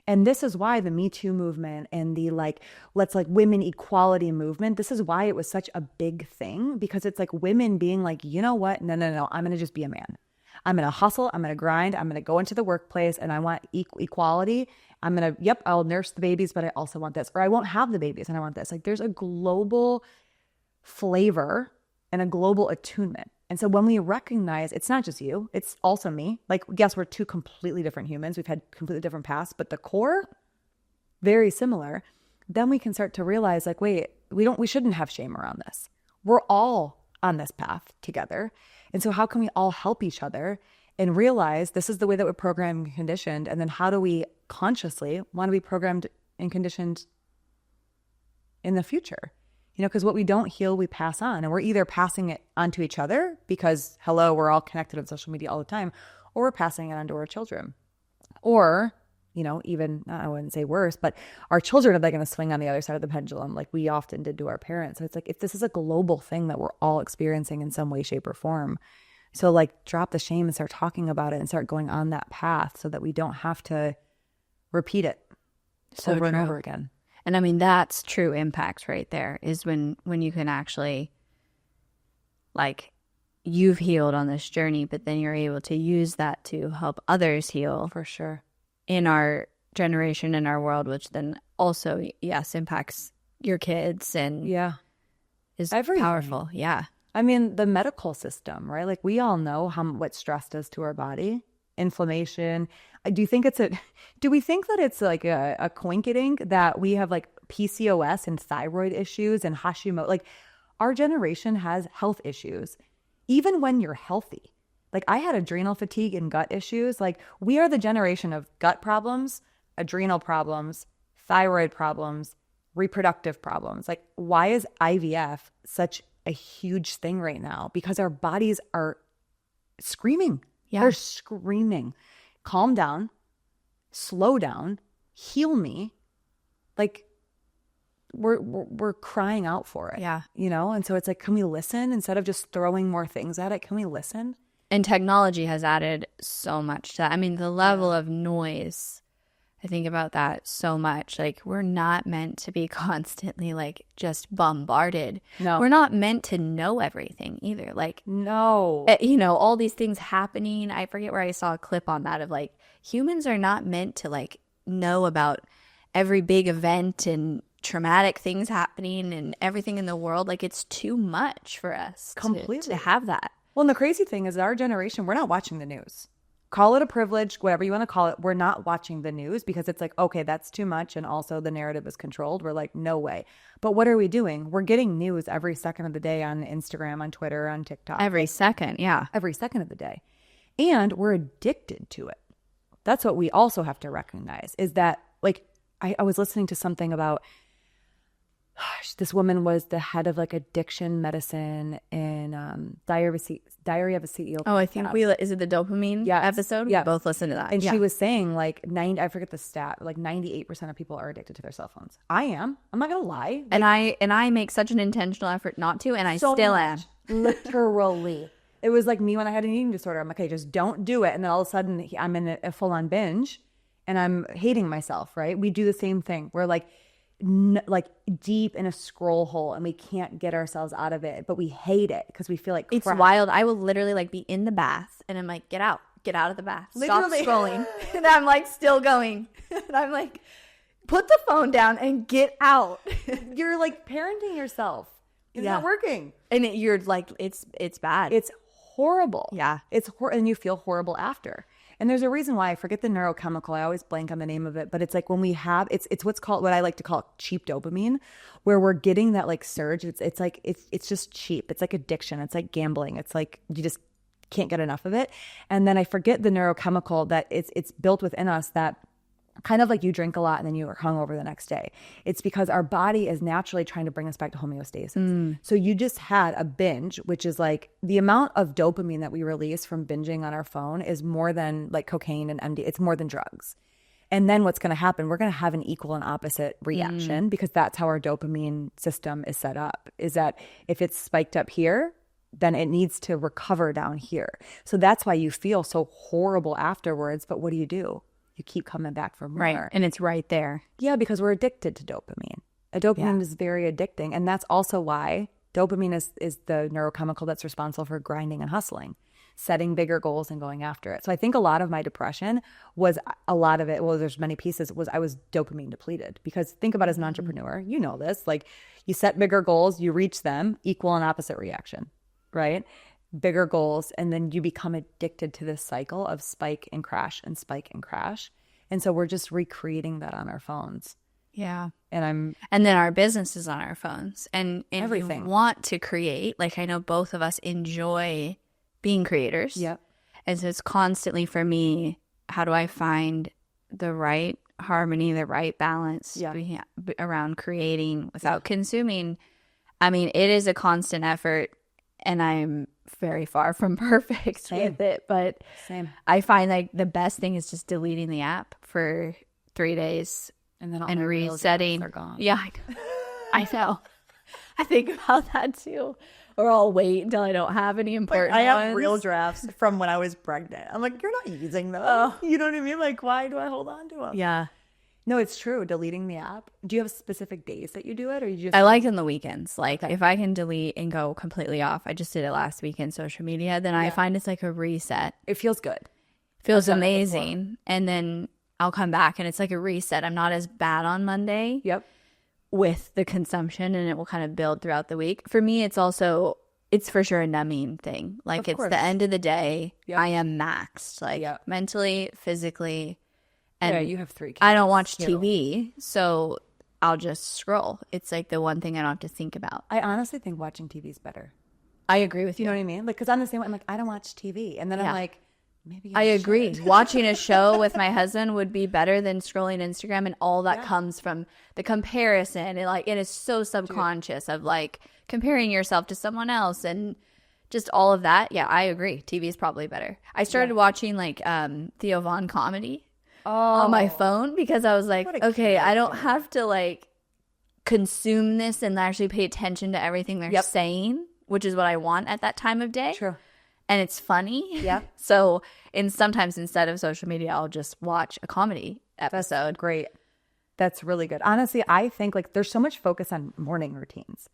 And this is why the Me Too movement and the let's women equality movement, this is why it was such a big thing, because it's like women being like, you know what? No, I'm going to just be a man. I'm going to hustle. I'm going to grind. I'm going to go into the workplace, and I want equality. I'm going to, I'll nurse the babies, but I also want this, or I won't have the babies and I want this. Like there's a global flavor and a global attunement. And so when we recognize it's not just you, it's also me. Like, yes, we're 2 completely different humans. We've had completely different pasts, but the core, very similar. Then we can start to realize like, wait, we shouldn't have shame around this. We're all on this path together. And so how can we all help each other and realize this is the way that we're programmed and conditioned? And then how do we consciously want to be programmed and conditioned in the future? You know, because what we don't heal, we pass on. And we're either passing it on to each other because, hello, we're all connected on social media all the time, or we're passing it on to our children. Or, you know, even, I wouldn't say worse, but our children are going to swing on the other side of the pendulum like we often did to our parents. So it's like, if this is a global thing that we're all experiencing in some way, shape, or form. So like drop the shame and start talking about it and start going on that path so that we don't have to repeat it over and over again.
And I mean, that's true impact right there, is when you can actually, like, you've healed on this journey, but then you're able to use that to help others heal.
For sure.
In our generation, in our world, which then also, yes, impacts your kids and is
everything.
Powerful. Yeah.
I mean, the medical system, right? Like we all know what stress does to our body. Inflammation. Do we think that it's like a coinkydink that we have like PCOS and thyroid issues and Hashimoto? Like our generation has health issues, even when you're healthy. Like I had adrenal fatigue and gut issues. Like we are the generation of gut problems, adrenal problems, thyroid problems, reproductive problems. Like why is IVF such a huge thing right now? Because our bodies are screaming. Yeah. They're screaming, calm down, slow down, heal me. Like we're crying out for it.
Yeah.
You know? And so it's like, can we listen instead of just throwing more things at it? Can we listen?
And technology has added so much to that. I mean, the level of noise, I think about that so much. Like we're not meant to be constantly like just bombarded.
No.
We're not meant to know everything either. Like,
no.
You know, all these things happening. I forget where I saw a clip on that of like humans are not meant to like know about every big event and traumatic things happening and everything in the world. Like it's too much for us
completely
to have that.
Well, and the crazy thing is our generation, we're not watching the news. Call it a privilege, whatever you want to call it. We're not watching the news because it's like, okay, that's too much. And also the narrative is controlled. We're like, no way. But what are we doing? We're getting news every second of the day on Instagram, on Twitter, on TikTok.
Every second, yeah.
Every second of the day. And we're addicted to it. That's what we also have to recognize, is that like I was listening to something about this woman was the head of like addiction medicine in Diary of a CEO.
Oh, I think is it the dopamine episode?
Yeah.
We both listened to that.
And she was saying like I forget the stat, like 98% of people are addicted to their cell phones. I am. I'm not going to lie. Like,
and I make such an intentional effort not to, and I still am.
Literally. It was like me when I had an eating disorder. I'm like, okay, just don't do it. And then all of a sudden I'm in a full-on binge and I'm hating myself, right? We do the same thing. We're like deep in a scroll hole and we can't get ourselves out of it, but we hate it because we feel like crap.
It's wild. I will literally like be in the bath and I'm like, get out of the bath. Literally. Stop scrolling. And I'm like still going. And I'm like, put the phone down and get out.
You're like parenting yourself. It's not working.
And you're like, it's bad.
It's horrible.
Yeah.
And you feel horrible after. And there's a reason why. I forget the neurochemical. I always blank on the name of it, but it's like when we have it's what I like to call cheap dopamine, where we're getting that like surge. It's like it's just cheap. It's like addiction. It's like gambling. It's like you just can't get enough of it. And then I forget the neurochemical that it's built within us, that kind of like you drink a lot and then you are hungover the next day. It's because our body is naturally trying to bring us back to homeostasis. So you just had a binge, which is like the amount of dopamine that we release from binging on our phone is more than like cocaine and MD. It's more than drugs. And then what's going to happen, we're going to have an equal and opposite reaction because that's how our dopamine system is set up, is that if it's spiked up here, then it needs to recover down here. So that's why you feel so horrible afterwards. But what do? You keep coming back for more.
Right. And it's right there.
Yeah, because we're addicted to dopamine. Dopamine is very addicting. And that's also why dopamine is the neurochemical that's responsible for grinding and hustling, setting bigger goals and going after it. So I think a lot of my depression was there's many pieces, I was dopamine depleted. Because think about it as an entrepreneur, you know this, like you set bigger goals, you reach them, equal and opposite reaction, right? Bigger goals, and then you become addicted to this cycle of spike and crash and spike and crash. And so we're just recreating that on our phones.
Yeah.
And
then our business is on our phones and
everything.
You want to create, like I know both of us enjoy being creators.
Yep.
And so it's constantly for me, how do I find the right harmony, the right balance around creating without consuming? I mean, it is a constant effort and I'm very far from perfect with it, but I find like the best thing is just deleting the app for 3 days
and then
and resetting.
Are gone.
Yeah, I know. I think about that too. Or I'll wait until I don't have any important
I have
ones.
real drafts from when I was pregnant. I'm like, you're not using those. Oh. You know what I mean? Like, why do I hold on to them?
Yeah.
No, it's true. Deleting the app. Do you have specific days that you do it, or you just?
I like on the weekends. Like if I can delete and go completely off. I just did it last weekend. Social media. Then I find it's like a reset.
It feels good.
Feels amazing. And then I'll come back and it's like a reset. I'm not as bad on Monday.
Yep.
With the consumption, and it will kind of build throughout the week. For me, it's for sure a numbing thing. Like it's the end of the day. Yep. I am maxed, like mentally, physically. And
you have 3 kids.
I don't watch TV, so I'll just scroll. It's like the one thing I don't have to think about.
I honestly think watching TV is better.
I agree with you.
You know what I mean? Like, because I'm the same way. I'm like, I don't watch TV. And then I'm like, maybe
I agree. Watching a show with my husband would be better than scrolling Instagram, and all that comes from the comparison. And like, it is so subconscious of like comparing yourself to someone else and just all of that. Yeah, I agree. TV is probably better. I started watching like Theo Von comedy on my phone because I was like, okay, I don't have to like consume this and actually pay attention to everything they're saying, which is what I want at that time of day.
True.
And it's funny.
Yeah.
So sometimes instead of social media, I'll just watch a comedy episode.
That's great. That's really good. Honestly, I think like there's so much focus on morning routines,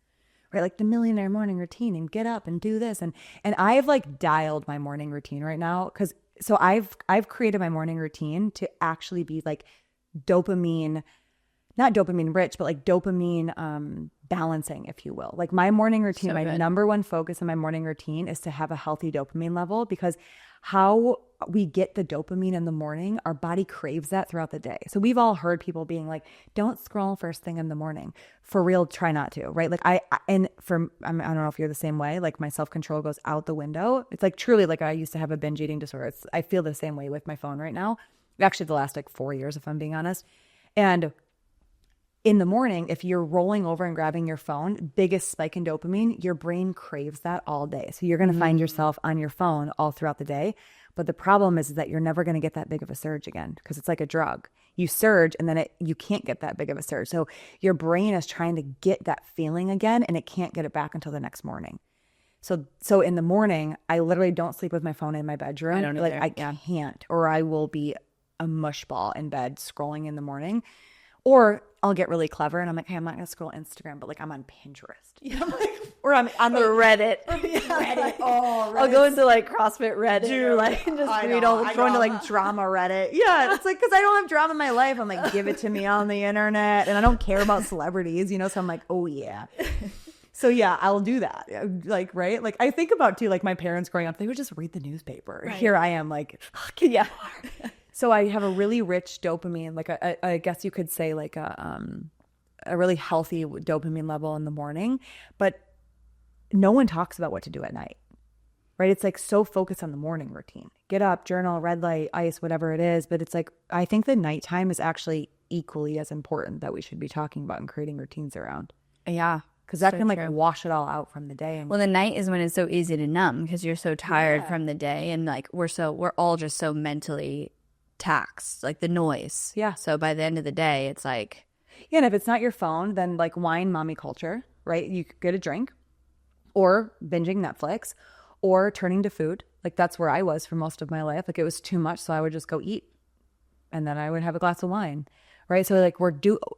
right? Like the millionaire morning routine and get up and do this. And I've like dialed my morning routine right now because so I've created my morning routine to actually be like dopamine, not dopamine rich, but like dopamine balancing, if you will. Like my morning routine, my number one focus in my morning routine is to have a healthy dopamine level, because how we get the dopamine in the morning, our body craves that throughout the day. So we've all heard people being like, don't scroll first thing in the morning. For real, try not to, right? Like I don't know if you're the same way, like my self-control goes out the window. It's like truly like I used to have a binge eating disorder. I feel the same way with my phone right now. Actually, the last like 4 years, if I'm being honest. And in the morning, if you're rolling over and grabbing your phone, biggest spike in dopamine, your brain craves that all day. So you're going to find yourself on your phone all throughout the day. But the problem is that you're never going to get that big of a surge again, because it's like a drug. You surge and then you can't get that big of a surge. So your brain is trying to get that feeling again, and it can't get it back until the next morning. So in the morning, I literally don't sleep with my phone in my bedroom.
I don't either.
Like I can't, or I will be a mush ball in bed scrolling in the morning. Or I'll get really clever and I'm like, hey, I'm not going to scroll Instagram, but like I'm on Pinterest.
Yeah, or I'm on the Reddit.
Reddit. Oh, Reddit.
I'll go into like CrossFit Reddit or like just read all the
go into like drama Reddit. Yeah, it's like, because I don't have drama in my life. I'm like, give it to me on the internet. And I don't care about celebrities, so I'm like, oh yeah. So yeah, I'll do that. Like, right? Like I think about too, like my parents growing up, they would just read the newspaper. Right. Here I am like, yeah. So I have a really rich dopamine, like I guess you could say like a really healthy dopamine level in the morning, but no one talks about what to do at night, right? It's like so focused on the morning routine. Get up, journal, red light, ice, whatever it is. But it's like, I think the nighttime is actually equally as important that we should be talking about and creating routines around.
Yeah.
Because that can like wash it all out from the day.
Well, the night is when it's so easy to numb because you're so tired from the day, and like we're all just so mentally taxed, like the noise.
Yeah.
So by the end of the day, it's like,
yeah. And if it's not your phone, then like wine mommy culture, right? You could get a drink, or binging Netflix, or turning to food. Like that's where I was for most of my life. Like it was too much, so I would just go eat, and then I would have a glass of wine, right? So like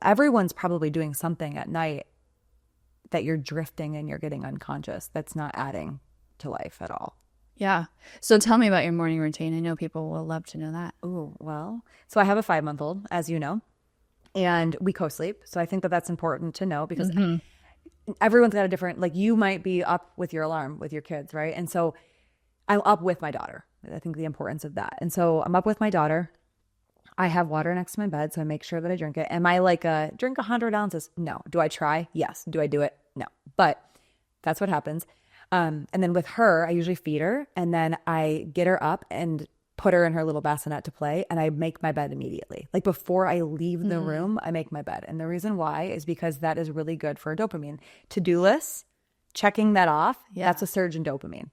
everyone's probably doing something at night that you're drifting and you're getting unconscious. That's not adding to life at all.
Yeah. So tell me about your morning routine. I know people will love to know that.
Oh, well, so I have a 5-month-old, as you know, and we co-sleep. So I think that that's important to know, because everyone's got a different, like you might be up with your alarm with your kids, right? And so I'm up with my daughter. I think the importance of that. And so I'm up with my daughter. I have water next to my bed, so I make sure that I drink it. Am I like drink 100 ounces? No. Do I try? Yes. Do I do it? No. But that's what happens. And then with her, I usually feed her, and then I get her up and put her in her little bassinet to play, and I make my bed immediately. Like before I leave the room, I make my bed. And the reason why is because that is really good for dopamine. To-do lists, checking that off, that's a surge in dopamine.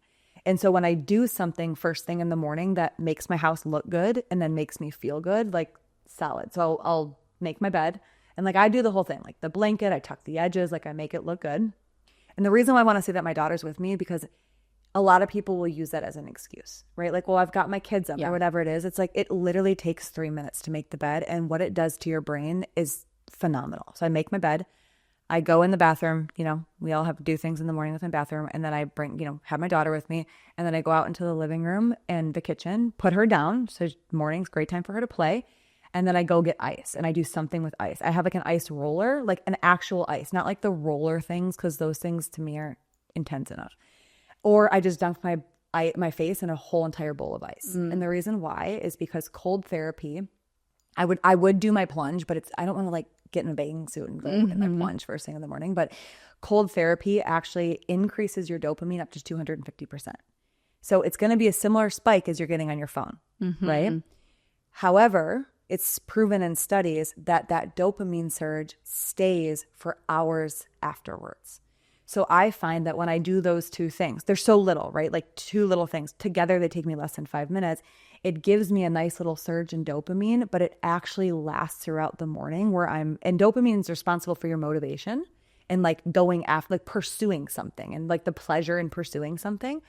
And so when I do something first thing in the morning that makes my house look good and then makes me feel good, like solid. So I'll make my bed, and like I do the whole thing, like the blanket, I tuck the edges, like I make it look good. And the reason why I want to say that my daughter's with me, because a lot of people will use that as an excuse, right? Like, well, I've got my kids up or whatever it is. It's like, it literally takes 3 minutes to make the bed. And what it does to your brain is phenomenal. So I make my bed. I go in the bathroom, we all have to do things in the morning with my bathroom. And then I bring, have my daughter with me. And then I go out into the living room and the kitchen, put her down. So morning's great time for her to play. And then I go get ice, and I do something with ice. I have like an ice roller, like an actual ice, not like the roller things, because those things to me aren't intense enough. Or I just dunk my face in a whole entire bowl of ice. And the reason why is because cold therapy, I would do my plunge, but I don't want to like get in a bathing suit and go in my plunge first thing in the morning. But cold therapy actually increases your dopamine up to 250%. So it's going to be a similar spike as you're getting on your phone, right? However, it's proven in studies that dopamine surge stays for hours afterwards. So I find that when I do those two things, they're so little, right? Like 2 little things together, they take me less than 5 minutes. It gives me a nice little surge in dopamine, but it actually lasts throughout the morning and dopamine is responsible for your motivation and like going after, like pursuing something and like the pleasure in pursuing something.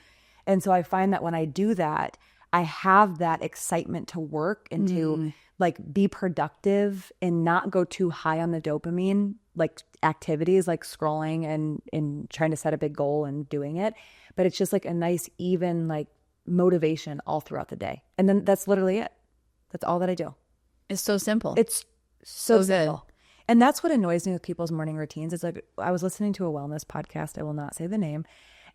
And so I find that when I do that, I have that excitement to work and to like be productive and not go too high on the dopamine, like activities like scrolling and trying to set a big goal and doing it. But it's just like a nice, even like motivation all throughout the day. And then that's literally it. That's all that I do.
It's so simple.
It's so simple. And that's what annoys me with people's morning routines. It's like, I was listening to a wellness podcast, I will not say the name,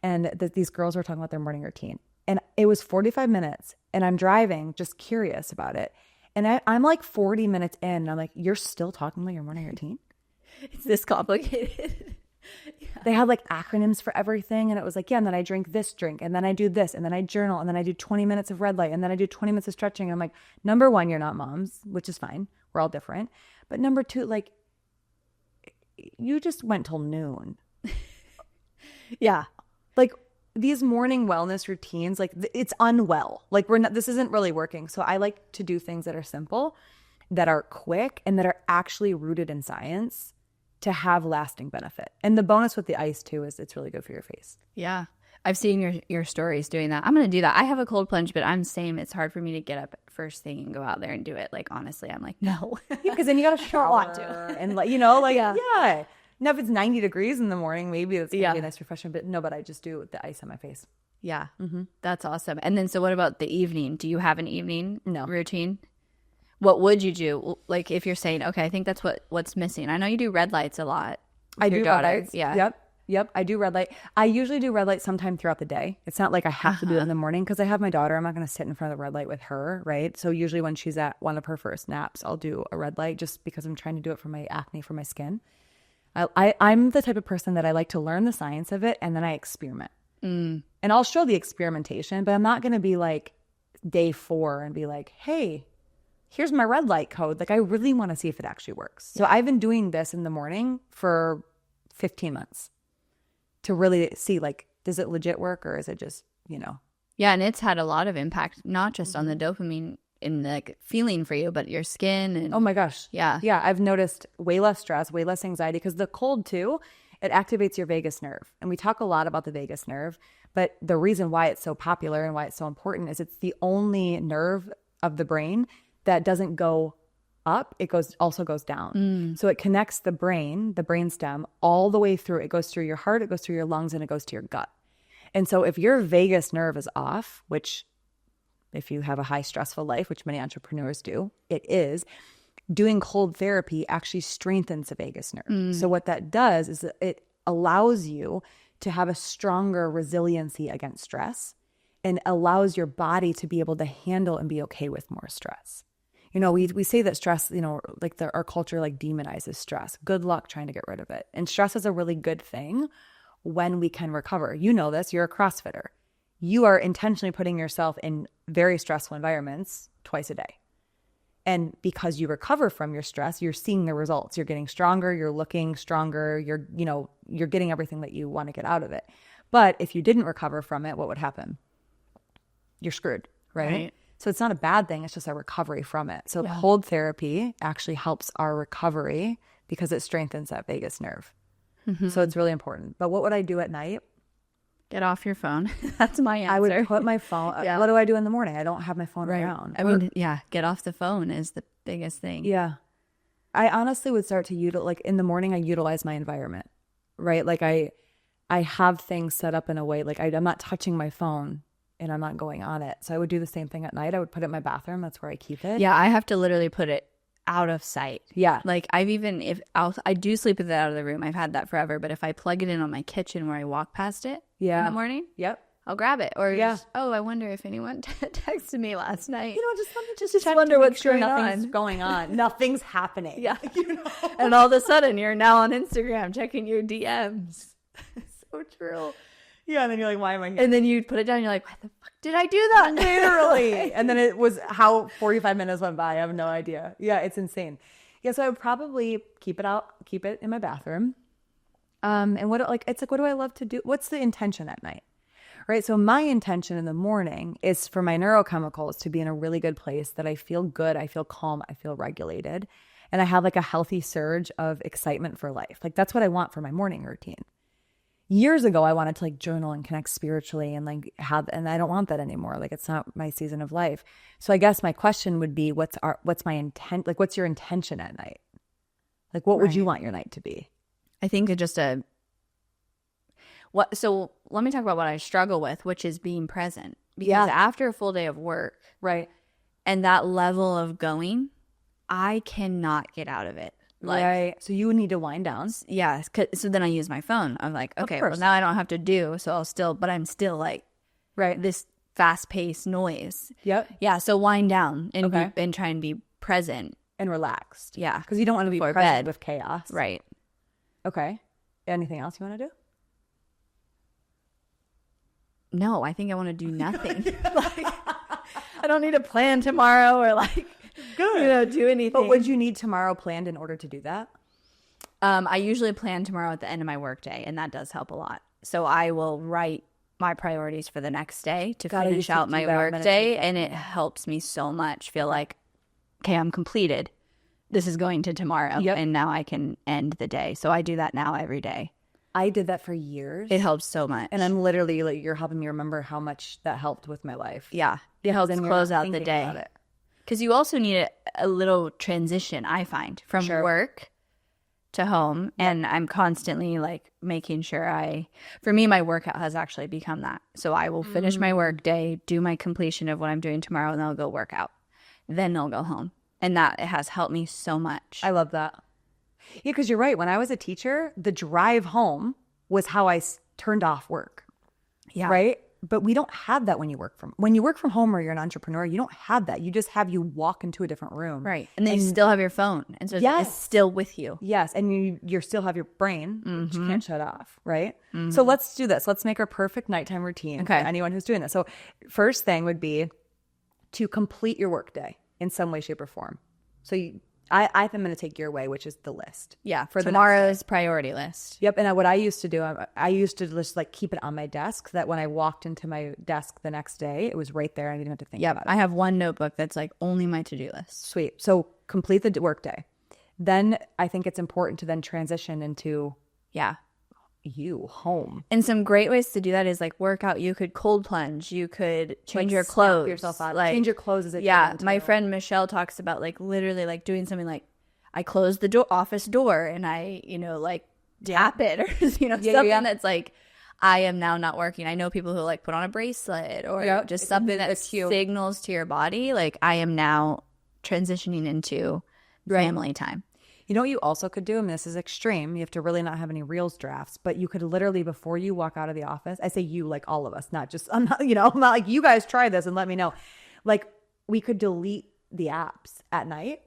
and these girls were talking about their morning routine. And it was 45 minutes, and I'm driving, just curious about it. And I'm like 40 minutes in, and I'm like, you're still talking about your morning routine?
It's this complicated.
They had like acronyms for everything. And it was like, yeah, and then I drink this drink, and then I do this, and then I journal, and then I do 20 minutes of red light, and then I do 20 minutes of stretching. And I'm like, number one, you're not moms, which is fine. We're all different. But number two, like, you just went till noon.
Yeah.
Like, these morning wellness routines, like, it's unwell. Like, this isn't really working. So I like to do things that are simple, that are quick, and that are actually rooted in science to have lasting benefit. And the bonus with the ice too is it's really good for your face.
Yeah. I've seen your stories doing that. I'm going to do that. I have a cold plunge, but I'm same. It's hard for me to get up first thing and go out there and do it. Like, honestly, I'm like, no.
Yeah, because then you got to shower and, like, you know, like, yeah. Now, if it's 90 degrees in the morning, maybe it's going to be a nice refreshment. But no, but I just do the ice on my face.
Yeah. That's awesome. And then, so what about the evening? Do you have an evening routine? What would you do? Like, if you're saying, okay, I think that's what's missing. I know you do red lights a lot.
I do red lights. Yeah. Yep. I do red light. I usually do red light sometime throughout the day. It's not like I have to do it in the morning because I have my daughter. I'm not going to sit in front of the red light with her, right? So usually when she's at one of her first naps, I'll do a red light just because I'm trying to do it for my acne, for my skin. I'm the type of person that I like to learn the science of it, and then I experiment. And I'll show the experimentation, but I'm not going to be like day 4 and be like, hey, here's my red light code. Like, I really want to see if it actually works. So I've been doing this in the morning for 15 months to really see, like, does it legit work, or is it just, you know?
Yeah, and it's had a lot of impact, not just on the dopamine in like feeling for you, but your skin. And
oh my gosh. Yeah. I've noticed way less stress, way less anxiety, because the cold too, it activates your vagus nerve. And we talk a lot about the vagus nerve, but the reason why it's so popular and why it's so important is it's the only nerve of the brain that doesn't go up, it also goes down. So it connects the brainstem, all the way through. It goes through your heart, it goes through your lungs, and it goes to your gut. And so if your vagus nerve is off, which if you have a high stressful life, which many entrepreneurs do, it is, doing cold therapy actually strengthens the vagus nerve. So what that does is it allows you to have a stronger resiliency against stress, and allows your body to be able to handle and be okay with more stress. You know, we say that stress, you know, like our culture like demonizes stress. Good luck trying to get rid of it. And stress is a really good thing when we can recover. You know this, you're a CrossFitter. You are intentionally putting yourself in very stressful environments twice a day. And because you recover from your stress, you're seeing the results. You're getting stronger, you're looking stronger, you're getting everything that you want to get out of it. But if you didn't recover from it, what would happen? You're screwed, right? So it's not a bad thing. It's just a recovery from it. So cold therapy actually helps our recovery because it strengthens that vagus nerve. So it's really important. But what would I do at night?
Get off your phone. That's my answer.
I would put my phone. What do I do in the morning? I don't have my phone around.
I mean, get off the phone is the biggest thing.
Yeah. I honestly would start to like in the morning, I utilize my environment, right? Like I have things set up in a way, like I'm not touching my phone and I'm not going on it. So I would do the same thing at night. I would put it in my bathroom. That's where I keep it.
Yeah, I have to literally put it out of sight.
Yeah.
Like I do sleep with it out of the room. I've had that forever. But if I plug it in on my kitchen where I walk past it in the morning, I'll grab it. Or just, I wonder if anyone texted me last night.
You know, just wonder what's going on. Nothing's going on. Nothing's happening.
Yeah. You know? And all of a sudden you're now on Instagram checking your DMs. So true.
Yeah, and then you're like, why am I here?
And then you put it down and you're like, why the fuck did I do that?
Literally. And then it was how 45 minutes went by. I have no idea. Yeah, it's insane. Yeah, so I would probably keep it in my bathroom. And what do I love to do? What's the intention at night? Right? So my intention in the morning is for my neurochemicals to be in a really good place, that I feel good, I feel calm, I feel regulated, and I have like a healthy surge of excitement for life. Like that's what I want for my morning routine. Years ago, I wanted to like journal and connect spiritually and like and I don't want that anymore. Like it's not my season of life. So I guess my question would be, what's my intent? Like, what's your intention at night? Like, what would you want your night to be?
I think so let me talk about what I struggle with, which is being present. Because after a full day of work,
right,
and that level of going, I cannot get out of it. Like,
right. So you need to wind down.
Yeah. So then I use my phone. I'm like, okay, well now I don't have to do. So I'm still like,
right,
this fast paced noise.
Yep.
Yeah. So wind down and try and be present
and relaxed.
Yeah.
Because you don't want to be present with chaos.
Right.
Okay. Anything else you want to do?
no, I think I want to do nothing. Like, I don't need to plan tomorrow or like, do anything.
But would you need tomorrow planned in order to do that?
I usually plan tomorrow at the end of my workday, and that does help a lot. So I will write my priorities for the next day to finish out my workday, and it helps me so much feel like, okay, I'm completed. This is going to tomorrow, and now I can end the day. So I do that now every day.
I did that for years.
It helps so much.
And I'm literally like, you're helping me remember how much that helped with my life.
Yeah. It helps close out the day. Because you also need a little transition, I find, from work to home. And I'm constantly like making sure for me, my workout has actually become that. So I will finish my work day, do my completion of what I'm doing tomorrow, and then I'll go work out. Then I'll go home. And that has helped me so much.
I love that. Yeah, because you're right. When I was a teacher, the drive home was how I turned off work. Yeah. Right? But we don't have that when you work from home or you're an entrepreneur. You don't have that. You just have you walk into a different room.
Right. And then you still have your phone. And so it's still with you.
Yes. And you still have your brain, which you can't shut off. Right? So let's do this. Let's make our perfect nighttime routine for anyone who's doing this. So first thing would be to complete your workday in some way, shape, or form. So I'm going to take your way, which is the list.
Yeah, for tomorrow's priority list.
Yep, and what I used to do, I used to just like keep it on my desk, so that when I walked into my desk the next day, it was right there. I didn't have to think about it.
I have one notebook that's like only my to-do list.
Sweet. So complete the workday. Then I think it's important to then transition into home.
And some great ways to do that is like workout. You could cold plunge. You could change your clothes.
Yourself out.
Like,
change your clothes as it.
Yeah, my friend Michelle talks about like literally like doing something like I close the office door and I like tap it or something that's like I am now not working. I know people who like put on a bracelet or just something that signals to your body like I am now transitioning into family time.
You know what you also could do? I mean, this is extreme. You have to really not have any reels drafts, but you could literally, before you walk out of the office, I say you, like all of us, not just, I'm not like you guys try this and let me know. Like we could delete the apps at night.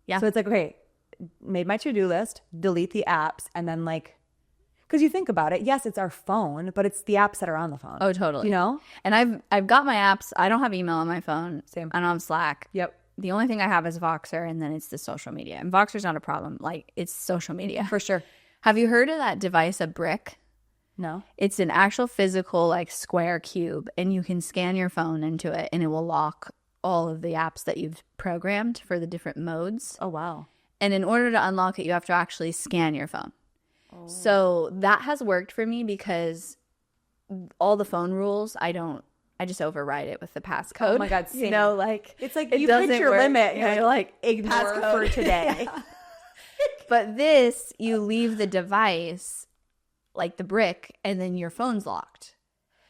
Yeah. So it's like, okay, made my to-do list, delete the apps. And then like, because you think about it, yes, it's our phone, but it's the apps that are on the phone.
Oh, totally. And I've got my apps. I don't have email on my phone.
Same.
I don't have Slack.
Yep.
The only thing I have is Voxer, and then it's the social media. And Voxer's not a problem. Like, it's social media.
For sure.
Have you heard of that device, a brick?
No.
It's an actual physical, like, square cube, and you can scan your phone into it, and it will lock all of the apps that you've programmed for the different modes.
Oh, wow. And
in order to unlock it, you have to actually scan your phone. Oh. So that has worked for me because all the phone rules, I just override it with the passcode.
Oh my God, same.
Like
it's like you hit your limit.
You're like
ignore for today.
But this, you leave the device, like the brick, and then your phone's locked.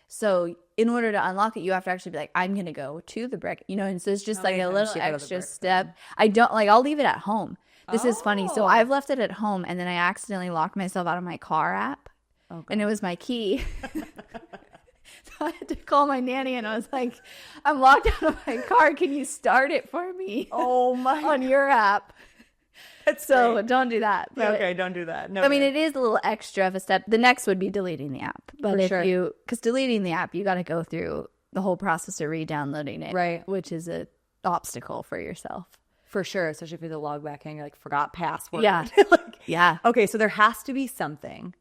So in order to unlock it, you have to actually be like, I'm going to go to the brick, and so it's just like a little extra step. I'll leave it at home. This is funny. So I've left it at home, and then I accidentally locked myself out of my car app, and it was my key. So I had to call my nanny, and I was like, I'm locked out of my car. Can you start it for me?
Oh, my
on your app.
That's
so
great.
Don't do that.
But, okay, don't do that. No,
I mean, it is a little extra of a step. The next would be deleting the app. But because deleting the app, you got to go through the whole process of re-downloading it.
Right.
Which is an obstacle for yourself.
For sure. Especially if you're the log back and you're like, forgot password.
Yeah. Yeah.
Okay, so there has to be something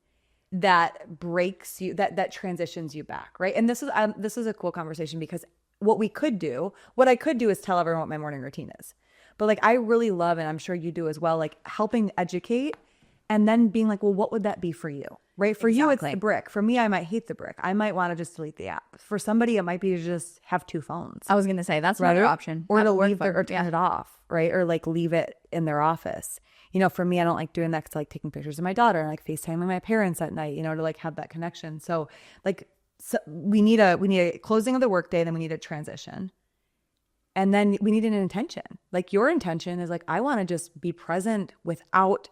that breaks you, that transitions you back, right? And this is a cool conversation because what I could do is tell everyone what my morning routine is. But like I really love, and I'm sure you do as well, like helping educate and then being like, well, what would that be for you? Right? For you, it's the brick. For me, I might hate the brick. I might want to just delete the app. For somebody, it might be to just have two phones.
I was going to say, that's another option.
Or to leave or turn it off, right? Or like leave it in their office. For me, I don't like doing that because I like taking pictures of my daughter and like FaceTiming my parents at night, to like have that connection. So like we need a closing of the workday, then we need a transition. And then we need an intention. Like your intention is like, I want to just be present without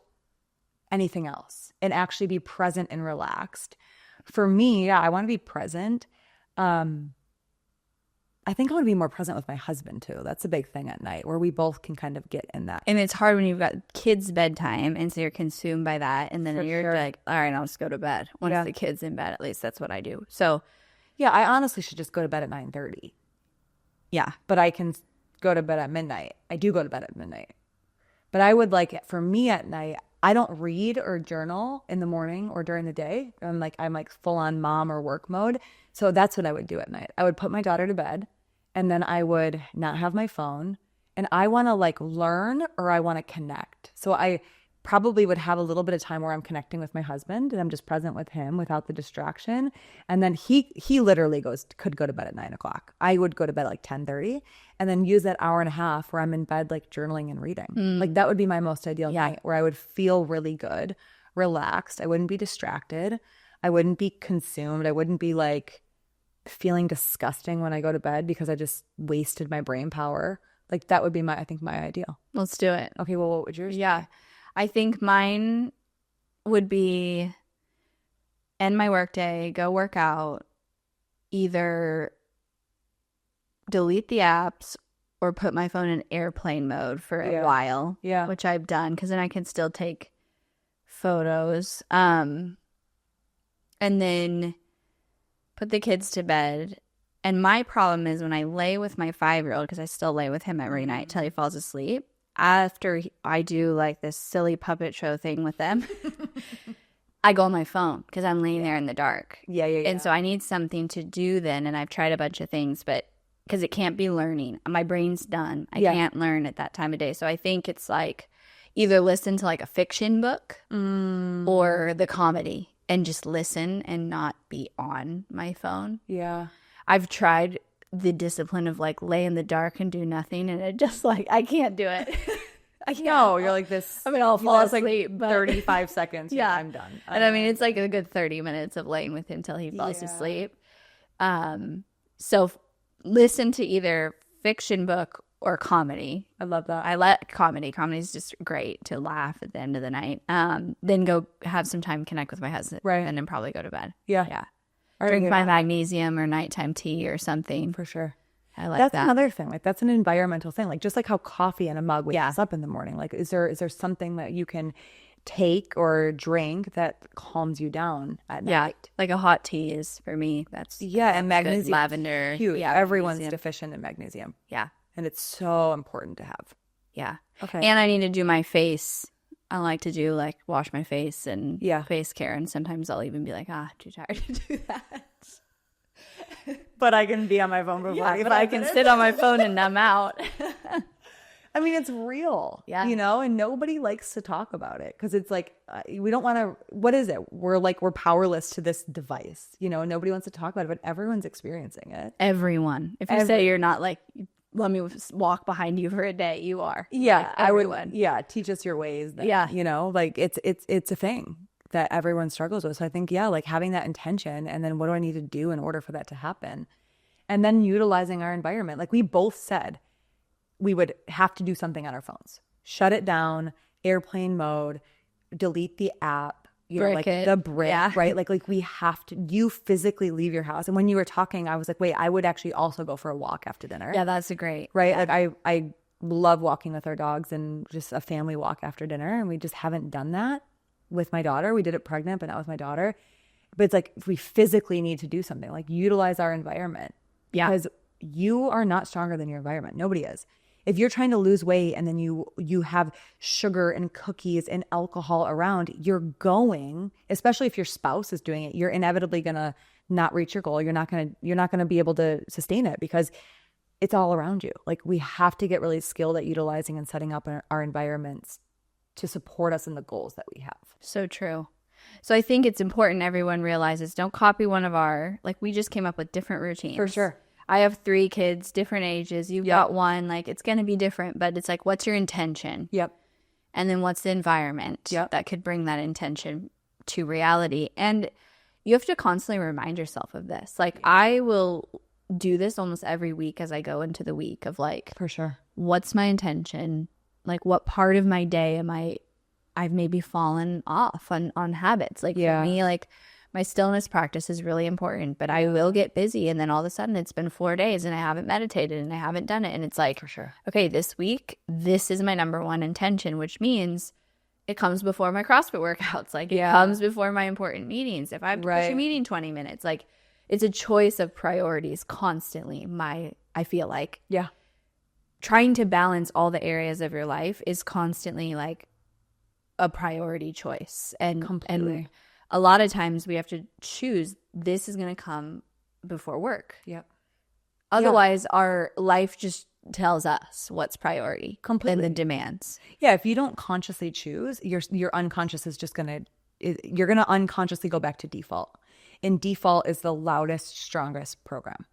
anything else and actually be present and relaxed. For me, I want to be present. I think I want to be more present with my husband too. That's a big thing at night where we both can kind of get in that.
And it's hard when you've got kids' bedtime and so you're consumed by that. And then you're like, all right, I'll just go to bed. Once the kid's in bed, at least that's what I do. So
Yeah, I honestly should just go to bed at 9:30.
Yeah.
But I can go to bed at midnight. I do go to bed at midnight. But I would like, for me at night, I don't read or journal in the morning or during the day. I'm like full on mom or work mode. So that's what I would do at night. I would put my daughter to bed and then I would not have my phone. And I want to like learn or I want to connect. So I probably would have a little bit of time where I'm connecting with my husband and I'm just present with him without the distraction. And then he literally could go to bed at 9:00. I would go to bed like 10:30 and then use that hour and a half where I'm in bed like journaling and reading. Like that would be my most ideal night where I would feel really good, relaxed. I wouldn't be distracted. I wouldn't be consumed. I wouldn't be like feeling disgusting when I go to bed because I just wasted my brain power. Like that would be I think my ideal.
Let's do it.
Okay, well, what would yours be?
Yeah. I think mine would be end my workday, go work out, either delete the apps or put my phone in airplane mode for a while, which I've done because then I can still take photos. And then put the kids to bed. And my problem is when I lay with my 5-year-old, because I still lay with him every night till he falls asleep. After I do like this silly puppet show thing with them, I go on my phone because I'm laying there in the dark.
Yeah.
And so I need something to do then. And I've tried a bunch of things, but because it can't be learning. My brain's done. I can't learn at that time of day. So I think it's like either listen to like a fiction book or the comedy and just listen and not be on my phone.
Yeah.
I've tried the discipline of like lay in the dark and do nothing, and it just like I can't do it. I can't.
No, you're like this.
I mean, I'll fall asleep,
like
but
35 seconds.
Yeah,
I'm done.
And I mean, it's like a good 30 minutes of laying with him till he falls asleep. So listen to either fiction book or comedy.
I love that.
I like comedy. Comedy is just great to laugh at the end of the night. Then go have some time, connect with my husband, and then probably go to bed.
Yeah.
Drink my magnesium or nighttime tea or something.
For sure.
I like
that's
that.
another thing. Like that's an environmental thing. Like just like how coffee in a mug wakes us up in the morning. Like is there something that you can take or drink that calms you down at night?
Yeah, like a hot tea is for me. That's
and magnesium,
good. Lavender.
Huge.
Yeah,
everyone's
magnesium.
deficient in magnesium.
Yeah,
and it's so important to have.
Yeah.
Okay.
And I need to do my face. I like to do like wash my face and face care, and sometimes I'll even be like, too tired to do that.
But I can be on my phone before.
But I can sit on my phone and numb out.
I mean, it's real, and nobody likes to talk about it because it's like, we don't want to, what is it? We're powerless to this device, nobody wants to talk about it, but everyone's experiencing it.
Everyone. If you say you're not like, let me walk behind you for a day, you are.
Yeah.
Like, everyone.
Teach us your ways. Then, it's a thing that everyone struggles with. So I think, like having that intention and then what do I need to do in order for that to happen? And then utilizing our environment. Like we both said, we would have to do something on our phones. Shut it down, airplane mode, delete the app, the brick, right? Like we have to, you physically leave your house. And when you were talking, I was like, wait, I would actually also go for a walk after dinner.
Yeah, that's a great.
Right? Yeah. Like I love walking with our dogs and just a family walk after dinner. And we just haven't done that with my daughter. We did it pregnant, but not with my daughter. But it's like we physically need to do something, like utilize our environment. Yeah. Because you are not stronger than your environment. Nobody is. If you're trying to lose weight and then you have sugar and cookies and alcohol around, you're going, especially if your spouse is doing it, you're inevitably going to not reach your goal. You're not going to be able to sustain it because it's all around you. Like we have to get really skilled at utilizing and setting up our environments to support us in the goals that we have.
So true. So I think it's important everyone realizes don't copy one of we just came up with different routines.
For sure.
I have 3 kids, different ages. You've got one, like it's going to be different, but it's like, what's your intention?
Yep.
And then what's the environment that could bring that intention to reality? And you have to constantly remind yourself of this. Like I will do this almost every week as I go into the week of like,
for sure,
what's my intention? Like what part of my day I've maybe fallen off on habits. Like for me, like my stillness practice is really important, but I will get busy and then all of a sudden it's been 4 days and I haven't meditated and I haven't done it. And it's like,
for sure,
okay, this week, this is my number one intention, which means it comes before my CrossFit workouts. Like it comes before my important meetings. If I push a meeting 20 minutes, like it's a choice of priorities constantly. I feel like
Yeah.
trying to balance all the areas of your life is constantly like a priority choice. And a lot of times we have to choose, this is going to come before work.
Yep.
Otherwise, our life just tells us what's priority and the demands.
Yeah, if you don't consciously choose, your unconscious is just you're gonna unconsciously go back to default. And default is the loudest, strongest program,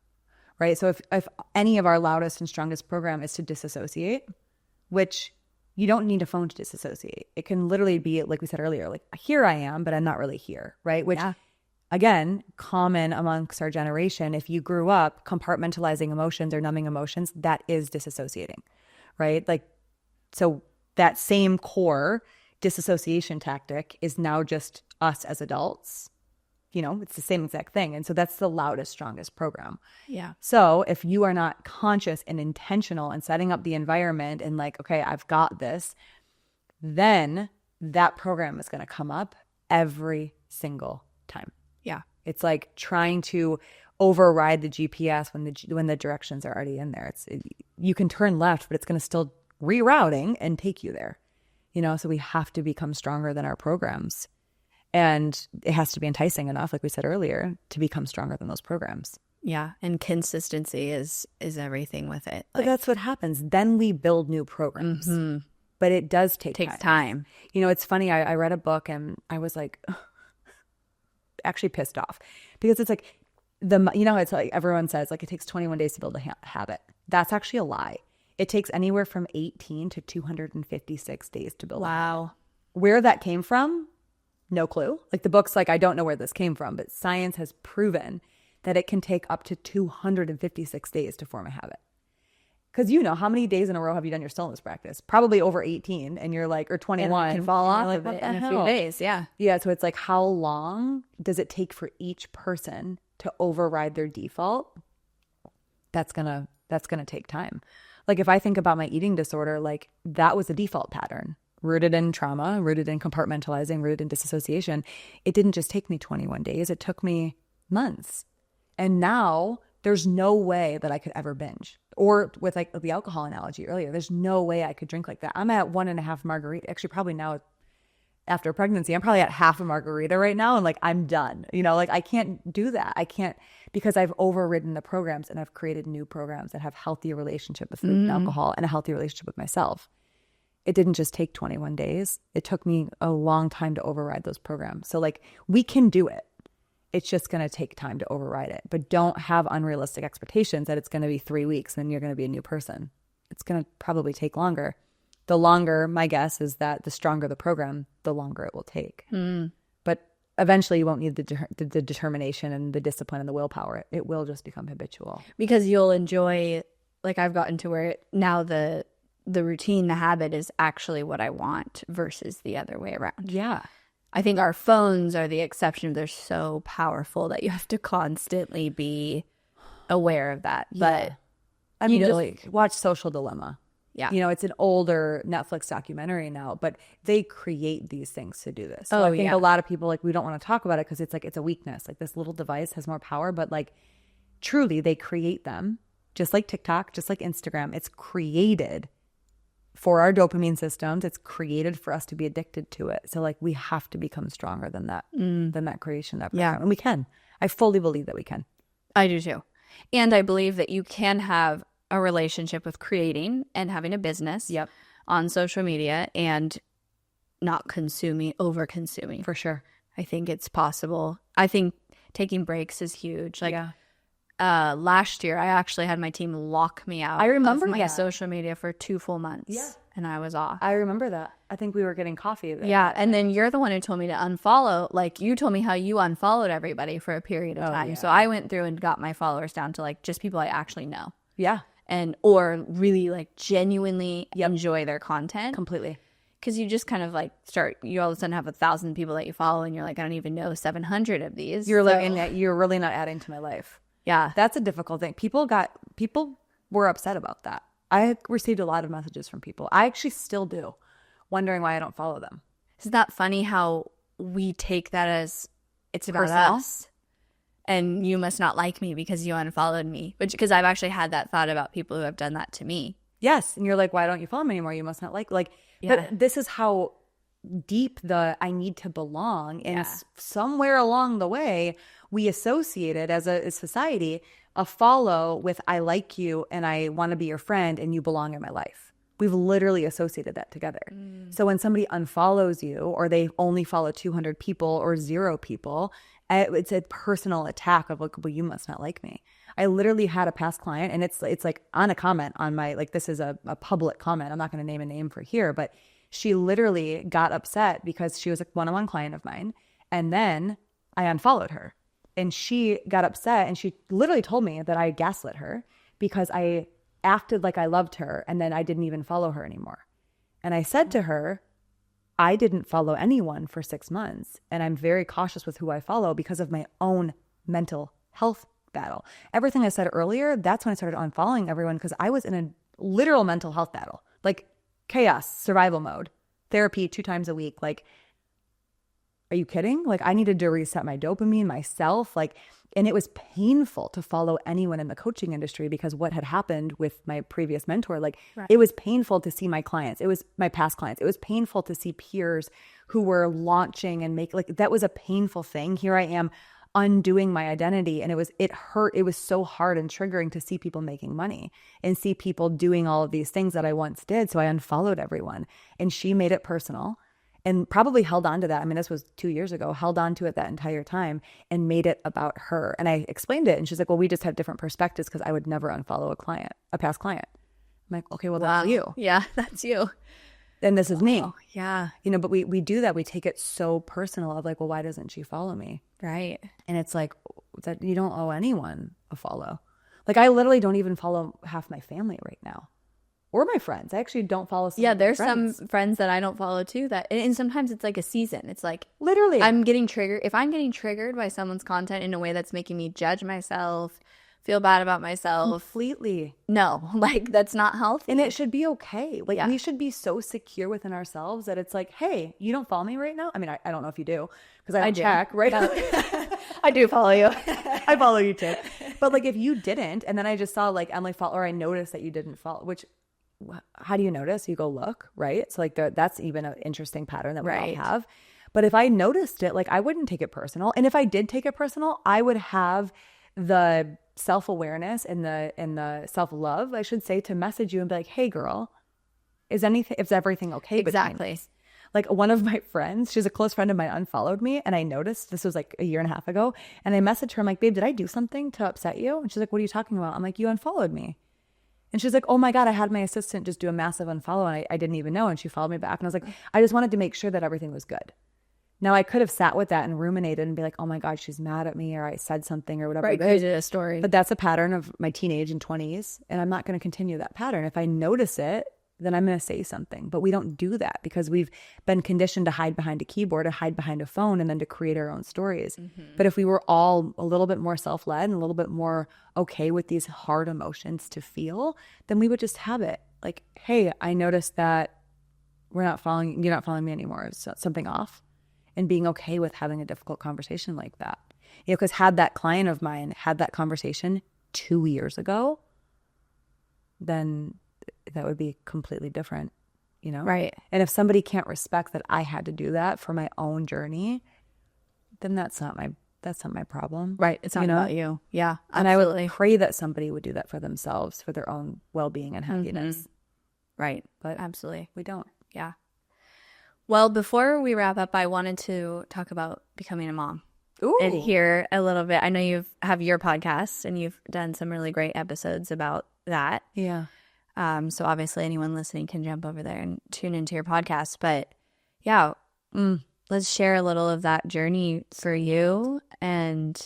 right? So if any of our loudest and strongest program is to disassociate, which you don't need a phone to disassociate. It can literally be, like we said earlier, like, here I am, but I'm not really here, right? Which, again, common amongst our generation. If you grew up compartmentalizing emotions or numbing emotions, that is disassociating, right? Like, so that same core disassociation tactic is now just us as adults. It's the same exact thing. And so that's the loudest, strongest program.
Yeah.
So if you are not conscious and intentional and setting up the environment and like, okay, I've got this, then that program is going to come up every single time.
Yeah.
It's like trying to override the GPS when the directions are already in there. You can turn left, but it's going to still rerouting and take you there. So we have to become stronger than our programs. And it has to be enticing enough, like we said earlier, to become stronger than those programs.
Yeah. And consistency is everything with it.
But that's what happens. Then we build new programs. Mm-hmm. But it does take
time.
It's funny. I read a book and I was like, actually pissed off. Because it's like, it's like everyone says, like, it takes 21 days to build a habit. That's actually a lie. It takes anywhere from 18 to 256 days to build a habit.
Wow.
Where that came from? No clue. Like the book's like, I don't know where this came from, but science has proven that it can take up to 256 days to form a habit. Because how many days in a row have you done your stillness practice? Probably over 18, and you're like, or 21.
And you can fall off
like,
of it in a few days, yeah.
Yeah, so it's like, how long does it take for each person to override their default? That's gonna take time. Like if I think about my eating disorder, like that was a default pattern. Rooted in trauma, rooted in compartmentalizing, rooted in disassociation. It didn't just take me 21 days. It took me months. And now there's no way that I could ever binge. Or with like the alcohol analogy earlier, there's no way I could drink like that. I'm at 1.5 margarita. Actually, probably now after pregnancy, I'm probably at half a margarita right now. And like, I'm done. Like I can't do that. I can't, because I've overridden the programs and I've created new programs that have healthy relationship with food and alcohol and a healthy relationship with myself. It didn't just take 21 days. It took me a long time to override those programs. So like we can do it. It's just going to take time to override it. But don't have unrealistic expectations that it's going to be 3 weeks and then you're going to be a new person. It's going to probably take longer. The longer, my guess is that the stronger the program, the longer it will take. But eventually you won't need the determination and the discipline and the willpower. It will just become habitual.
Because you'll enjoy, like I've gotten to where now the routine, the habit is actually what I want versus the other way around.
Yeah.
I think our phones are the exception. They're so powerful that you have to constantly be aware of that.
Yeah. But I mean, just watch Social Dilemma.
Yeah.
It's an older Netflix documentary now, but they create these things to do this. So I think a lot of people, like, we don't want to talk about it because it's like, it's a weakness. Like this little device has more power, but like truly they create them just like TikTok, just like Instagram. It's created for our dopamine systems. It's created for us to be addicted to it. So like we have to become stronger than that creation, that program.
Yeah.
And we can. I fully believe that we can.
I do too. And I believe that you can have a relationship with creating and having a business on social media and not over consuming.
For sure.
I think it's possible. I think taking breaks is huge. Like last year, I actually had my team lock me out.
I remember
of my social media for 2 full months.
Yeah.
And I was off.
I remember that. I think we were getting coffee.
Yeah. And then you're the one who told me to unfollow. Like you told me how you unfollowed everybody for a period of time. Yeah. So I went through and got my followers down to like just people I actually know.
Yeah.
Or really like genuinely enjoy their content.
Completely.
Because you just kind of like you all of a sudden have 1,000 people that you follow and you're like, I don't even know 700 of these.
You're living that. You're really not adding to my life.
Yeah.
That's a difficult thing. People were upset about that. I received a lot of messages from people. I actually still do, wondering why I don't follow them.
Isn't that funny how we take that as it's about
Personal?
us? and you must not like me because you unfollowed me. Which, because I've actually had that thought about people who have done that to me.
Yes. And you're like, why don't you follow me anymore? You must not like,
Yeah.
but this is how deep the I need to belong. And somewhere along the way, we associated as a society a follow with I like you and I want to be your friend and you belong in my life. We've literally associated that together. So when somebody unfollows you or they only follow 200 people or 0 people, it's a personal attack of like, well, you must not like me. I literally had a past client, and it's like on a comment on my, like, this is a public comment. I'm not going to name a name for here, but she literally got upset because she was a one-on-one client of mine. And then I unfollowed her, and she got upset, and she literally told me that I gaslit her because I acted like I loved her, and then I didn't even follow her anymore. And I said to her, I didn't follow anyone for 6 months, and I'm very cautious with who I follow because of my own mental health battle. Everything I said earlier, that's when I started unfollowing everyone because I was in a literal mental health battle, like chaos, survival mode, therapy 2 times a week. Like, are you kidding? Like, I needed to reset my dopamine myself. Like, and it was painful to follow anyone in the coaching industry because what had happened with my previous mentor, like it was painful to see my clients. It was my past clients. It was painful to see peers who were launching and that was a painful thing. Here I am undoing my identity. And it hurt. It was so hard and triggering to see people making money and see people doing all of these things that I once did. So I unfollowed everyone, and she made it personal. And probably held on to that. I mean, this was 2 years ago, held on to it that entire time and made it about her. And I explained it. And she's like, well, we just have different perspectives because I would never unfollow a past client. I'm like, okay, well, that's you.
Yeah, that's you.
And this is me.
Yeah.
You know, but we do that. We take it so personal of like, well, why doesn't she follow me?
Right.
And it's like that you don't owe anyone a follow. Like, I literally don't even follow half my family right now. Or my friends. I actually don't follow some
Yeah, there's
friends.
some friends that I don't follow too and sometimes it's like a season. It's like
literally
I'm getting triggered. If I'm getting triggered by someone's content in a way that's making me judge myself, feel bad about myself.
Completely.
No, like that's not healthy.
And it should be okay. Like we should be so secure within ourselves that it's like, hey, you don't follow me right now? I mean, I don't know if you do because I don't check, right?
I do follow you.
I follow you too. But like if you didn't, and then I just saw like Emily follow, or I noticed that you didn't follow, which how do you notice? You go look, right? So like that's even an interesting pattern that we all have. But if I noticed it, like I wouldn't take it personal. And if I did take it personal, I would have the self-awareness and the self-love, I should say, to message you and be like, hey girl, is everything okay?
Exactly.
Like one of my friends, she's a close friend of mine, unfollowed me, and I noticed this was like a year and a half ago. And I messaged her, I'm like, babe, did I do something to upset you? And she's like, what are you talking about? I'm like, you unfollowed me. And she's like, oh my God, I had my assistant just do a massive unfollow and I didn't even know. And she followed me back. And I was like, I just wanted to make sure that everything was good. Now I could have sat with that and ruminated and be like, oh my God, she's mad at me or I said something or whatever.
Right, I did a story.
But that's a pattern of my teenage and 20s. And I'm not going to continue that pattern. If I notice it, then I'm going to say something. But we don't do that because we've been conditioned to hide behind a keyboard, to hide behind a phone, and then to create our own stories. Mm-hmm. But if we were all a little bit more self-led and a little bit more okay with these hard emotions to feel, then we would just have it. Like, hey, I noticed that you're not following me anymore. Is something off? And being okay with having a difficult conversation like that. You know, because had that client of mine had that conversation 2 years ago, then that would be completely different, you know?
Right.
And if somebody can't respect that I had to do that for my own journey, then that's not my problem.
Right. It's not about you. Yeah. Absolutely.
And I would pray that somebody would do that for themselves, for their own well-being and happiness.
Mm-hmm. Right.
But
absolutely.
We don't.
Yeah. Well, before we wrap up, I wanted to talk about becoming a mom.
Ooh.
And hear a little bit. I know you have your podcast and you've done some really great episodes about that.
Yeah.
So obviously anyone listening can jump over there and tune into your podcast. But yeah, let's share a little of that journey for you and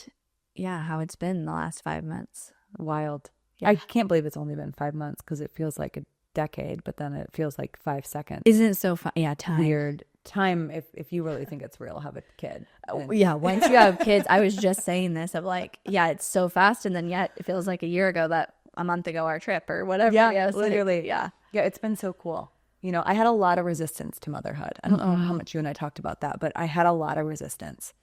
how it's been the last 5 months.
Wild. Yeah. I can't believe it's only been 5 months because it feels like a decade, but then it feels like 5 seconds.
Isn't it so fun? Yeah, time.
Weird. Time, if you really think it's real, have a kid.
Yeah, once you have kids, I was just saying this of like, it's so fast, and then yet it feels like a year ago that a month ago our trip or whatever.
Yeah, literally. Yeah, it's been so cool. You know, I had a lot of resistance to motherhood. I don't know how much you and I talked about that, but I had a lot of resistance.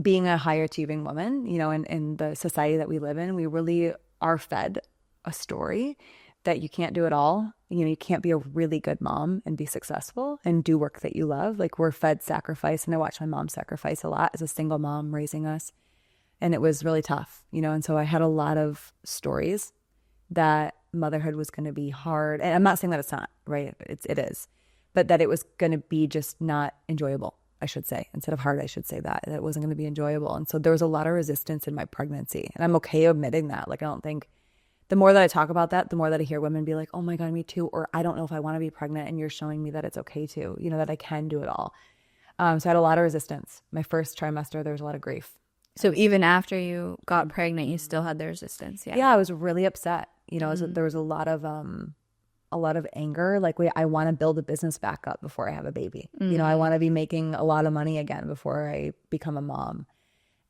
being a high achieving woman, you know, in the society that we live in, we really are fed a story that you can't do it all. You know, you can't be a really good mom and be successful and do work that you love. Like, we're fed sacrifice. And I watched my mom sacrifice a lot as a single mom raising us. And it was really tough, you know. And so I had a lot of stories that motherhood was going to be hard. And I'm not saying that it's not, right? It is. But that it was going to be just not enjoyable, I should say. Instead of hard, I should say that it wasn't going to be enjoyable. And so there was a lot of resistance in my pregnancy. And I'm okay admitting that. Like, I don't think, the more that I talk about that, the more that I hear women be like, oh my God, me too. Or I don't know if I want to be pregnant, and you're showing me that it's okay to, you know, that I can do it all. So I had a lot of resistance. My first trimester, there was a lot of grief.
So even after you got pregnant, you still had the resistance.
Yeah, I was really upset. You know, there was a lot of anger. Like, wait, I want to build a business back up before I have a baby. You know, I want to be making a lot of money again before I become a mom.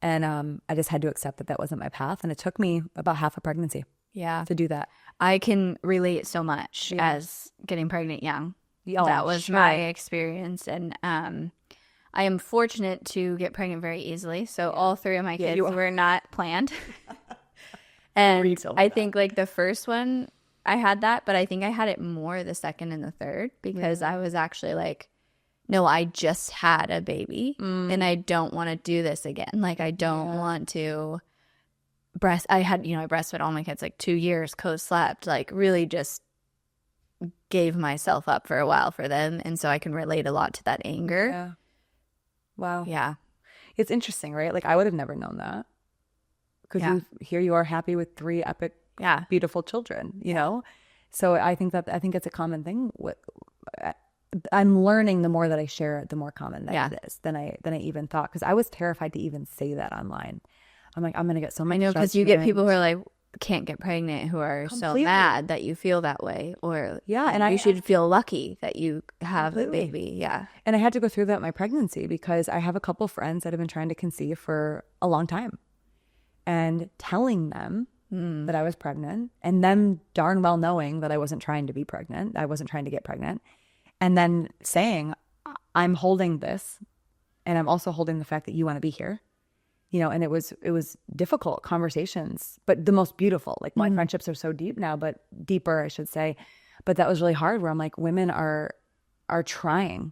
And I just had to accept that that wasn't my path. And it took me about half a pregnancy to do that.
I can relate so much as getting pregnant young.
Oh,
that was my experience. And I am fortunate to get pregnant very easily. So all three of my kids were not planned. And I think like the first one, I had that, but I think I had it more the second and the third, because I was actually like, no, I just had a baby and I don't want to do this again. Like, I don't want to I breastfed all my kids like 2 years, co-slept, like really just gave myself up for a while for them. And so I can relate a lot to that anger.
Yeah. Wow.
Yeah.
It's interesting, right? Like, I would have never known that, because here you are happy with 3 epic, beautiful children, you know? So I think it's a common thing. I'm learning the more that I share it, the more common that it is than I even thought. Because I was terrified to even say that online. I'm like, I'm going to get so much.
I know, because you get people who are like, can't get pregnant, who are so mad that you feel that way, or and you should feel lucky that you have a baby.
And I had to go through that in my pregnancy, because I have a couple friends that have been trying to conceive for a long time, and telling them that I was pregnant, and them darn well knowing that I wasn't trying to be pregnant, I wasn't trying to get pregnant, and then saying, I'm holding this, and I'm also holding the fact that you want to be here. You know, and it was difficult conversations, but the most beautiful. Like, my friendships are so deep now, but deeper, I should say. But that was really hard, where I'm like, women are trying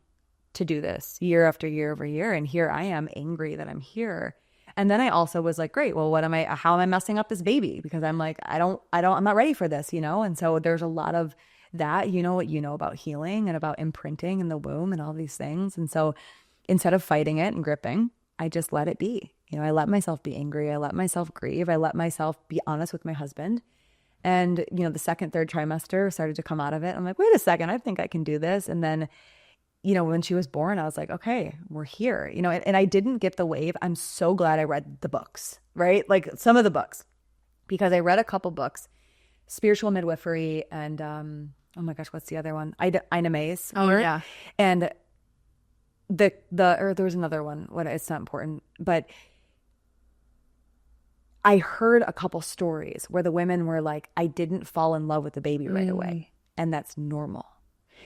to do this year after year over year, and here I am angry that I'm here. And then I also was like, great, well, how am I messing up this baby? Because I'm like, I'm not ready for this, you know? And so there's a lot of that, you know, what you know about healing and about imprinting in the womb and all these things. And so instead of fighting it and gripping, I just let it be. You know, I let myself be angry. I let myself grieve. I let myself be honest with my husband. And, you know, the second, third trimester started to come out of it. I'm like, wait a second, I think I can do this. And then, you know, when she was born, I was like, okay, we're here. You know, and I didn't get the wave. I'm so glad I read the books, right? Like, some of the books, because I read a couple books, Spiritual Midwifery and, oh my gosh, what's the other one? Ina May's.
Oh, yeah.
And or there was another one. It's not important, but I heard a couple stories where the women were like, I didn't fall in love with the baby right away. And that's normal,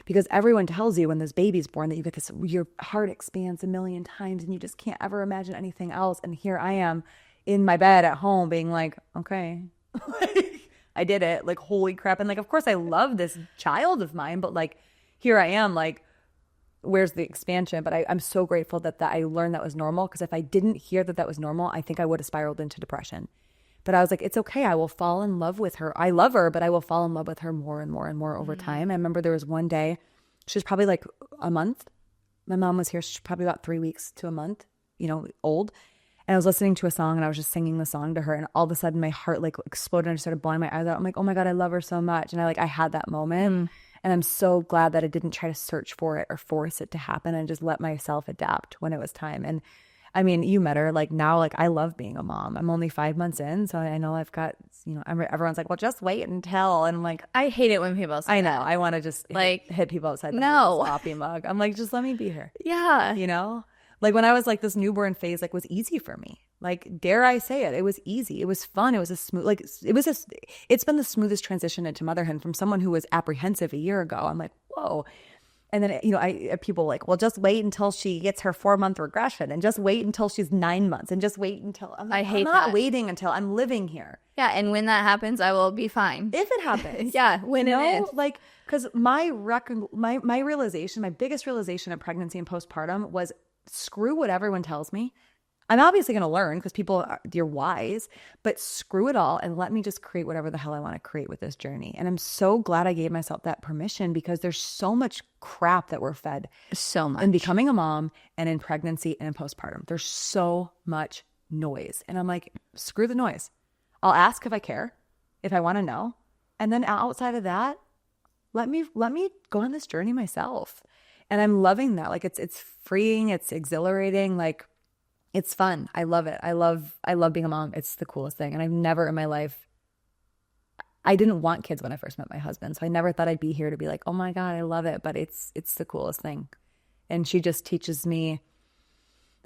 because everyone tells you when this baby's born that you get this, your heart expands a million times and you just can't ever imagine anything else. And here I am in my bed at home being like, okay, I did it. Like, holy crap. And like, of course I love this child of mine, but like, here I am, like, where's the expansion? But I'm so grateful that I learned that was normal, because if I didn't hear that was normal, I think I would have spiraled into depression. But I was like, it's okay. I will fall in love with her. I love her, but I will fall in love with her more and more and more over time. I remember there was one day, she was probably like a month. My mom was here. She's probably about 3 weeks to a month, you know, old. And I was listening to a song, and I was just singing the song to her. And all of a sudden my heart like exploded, and I started blowing my eyes out. I'm like, oh my God, I love her so much. And I had that moment. And I'm so glad that I didn't try to search for it or force it to happen, and just let myself adapt when it was time. And I mean, you met her. Like, now, like, I love being a mom. I'm only 5 months in, so I know I've got, you know, everyone's like, well, just wait until. And I'm like,
I hate it when people say
I know.
that.
I want to just like hit people outside the sloppy mug. I'm like, just let me be here.
Yeah.
You know? Like, when I was like, this newborn phase, like, was easy for me. Like, dare I say it? It was easy. It was fun. It was a smooth, like, it's been the smoothest transition into motherhood from someone who was apprehensive a year ago. I'm like, whoa. And then, people are like, well, just wait until she gets her 4-month regression and just wait until she's 9 months and just wait until
I hate
I'm not
that.
waiting until I'm living here.
Yeah. And when that happens, I will be fine.
If it happens.
Yeah. When it is.
Like, because my realization, my biggest realization of pregnancy and postpartum was screw what everyone tells me. I'm obviously going to learn because you're wise, but screw it all and let me just create whatever the hell I want to create with this journey. And I'm so glad I gave myself that permission because there's so much crap that we're fed.
So much.
In becoming a mom and in pregnancy and in postpartum. There's so much noise. And I'm like, screw the noise. I'll ask if I care, if I want to know. And then outside of that, let me go on this journey myself. And I'm loving that. Like it's freeing, it's exhilarating, like it's fun. I love it. I love being a mom. It's the coolest thing. And I've never in my life, I didn't want kids when I first met my husband. So I never thought I'd be here to be like, oh my God, I love it. But it's the coolest thing. And she just teaches me.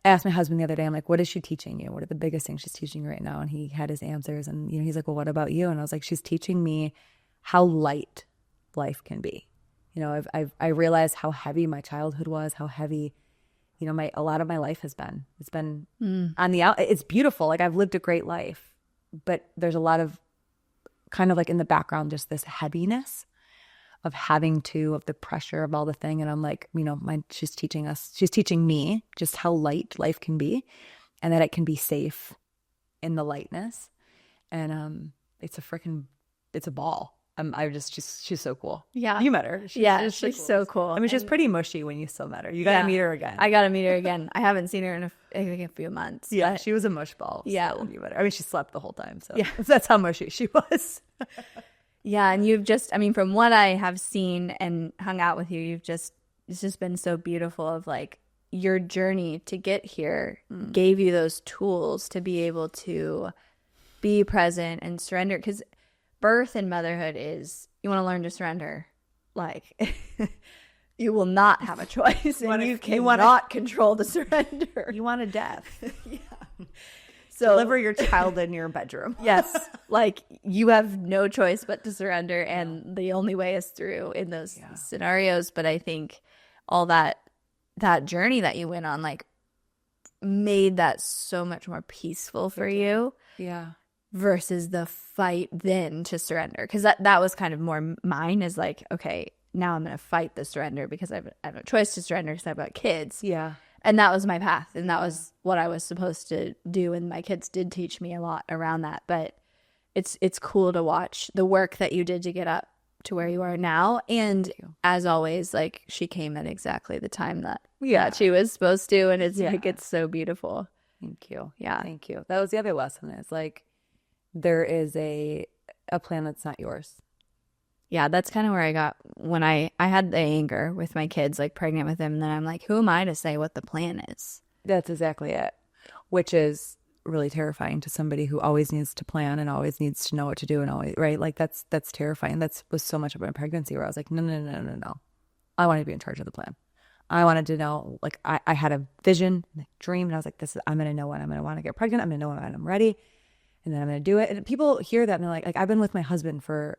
I asked my husband the other day, I'm like, what is she teaching you? What are the biggest things she's teaching you right now? And he had his answers. And he's like, well, what about you? And I was like, she's teaching me how light life can be. I realized how heavy my childhood was, how heavy a lot of my life has been. It's been on the out. It's beautiful. Like I've lived a great life, but there's a lot of kind of like in the background, just this heaviness of of the pressure of all the thing. And I'm like, she's teaching me just how light life can be and that it can be safe in the lightness. And it's a ball. She's so cool.
Yeah.
You met her.
She's so cool.
I mean, she's pretty mushy when you still met her. You got to meet her again.
I got to meet her again. I haven't seen her in a few months.
Yeah. She was a mush ball.
Yeah.
When you met her. I mean, she slept the whole time. So that's how mushy she was.
Yeah. And you've just, from what I have seen and hung out with you, it's just been so beautiful of like your journey to get here gave you those tools to be able to be present and surrender. Because birth and motherhood is, you want to learn to surrender. Like, you will not have a choice. You cannot control the surrender.
You want a death.
Yeah.
So deliver your child in your bedroom.
Yes. Like, you have no choice but to surrender. And the only way is through in those scenarios. But I think all that journey that you went on, like, made that so much more peaceful for you.
Yeah.
Versus the fight then to surrender. Because that was kind of more mine is like, okay, now I'm going to fight the surrender because I have no choice to surrender because I've got kids.
Yeah.
And that was my path. And that was what I was supposed to do. And my kids did teach me a lot around that. But it's cool to watch the work that you did to get up to where you are now. And as always, like she came at exactly the time that she was supposed to. And it's like, it's so beautiful.
Thank you.
Yeah.
Thank you. That was the other lesson is like, there is a plan that's not yours.
Yeah, that's kind of where I got when I had the anger with my kids, like pregnant with them. And then I'm like, who am I to say what the plan is?
That's exactly it, which is really terrifying to somebody who always needs to plan and always needs to know what to do and always, right? Like that's terrifying. That was so much of my pregnancy where I was like, no. I wanted to be in charge of the plan. I wanted to know, like I had a vision, a dream, and I was like, I'm going to know when I'm going to want to get pregnant. I'm going to know when I'm ready. And then I'm going to do it. And people hear that and they're like, I've been with my husband for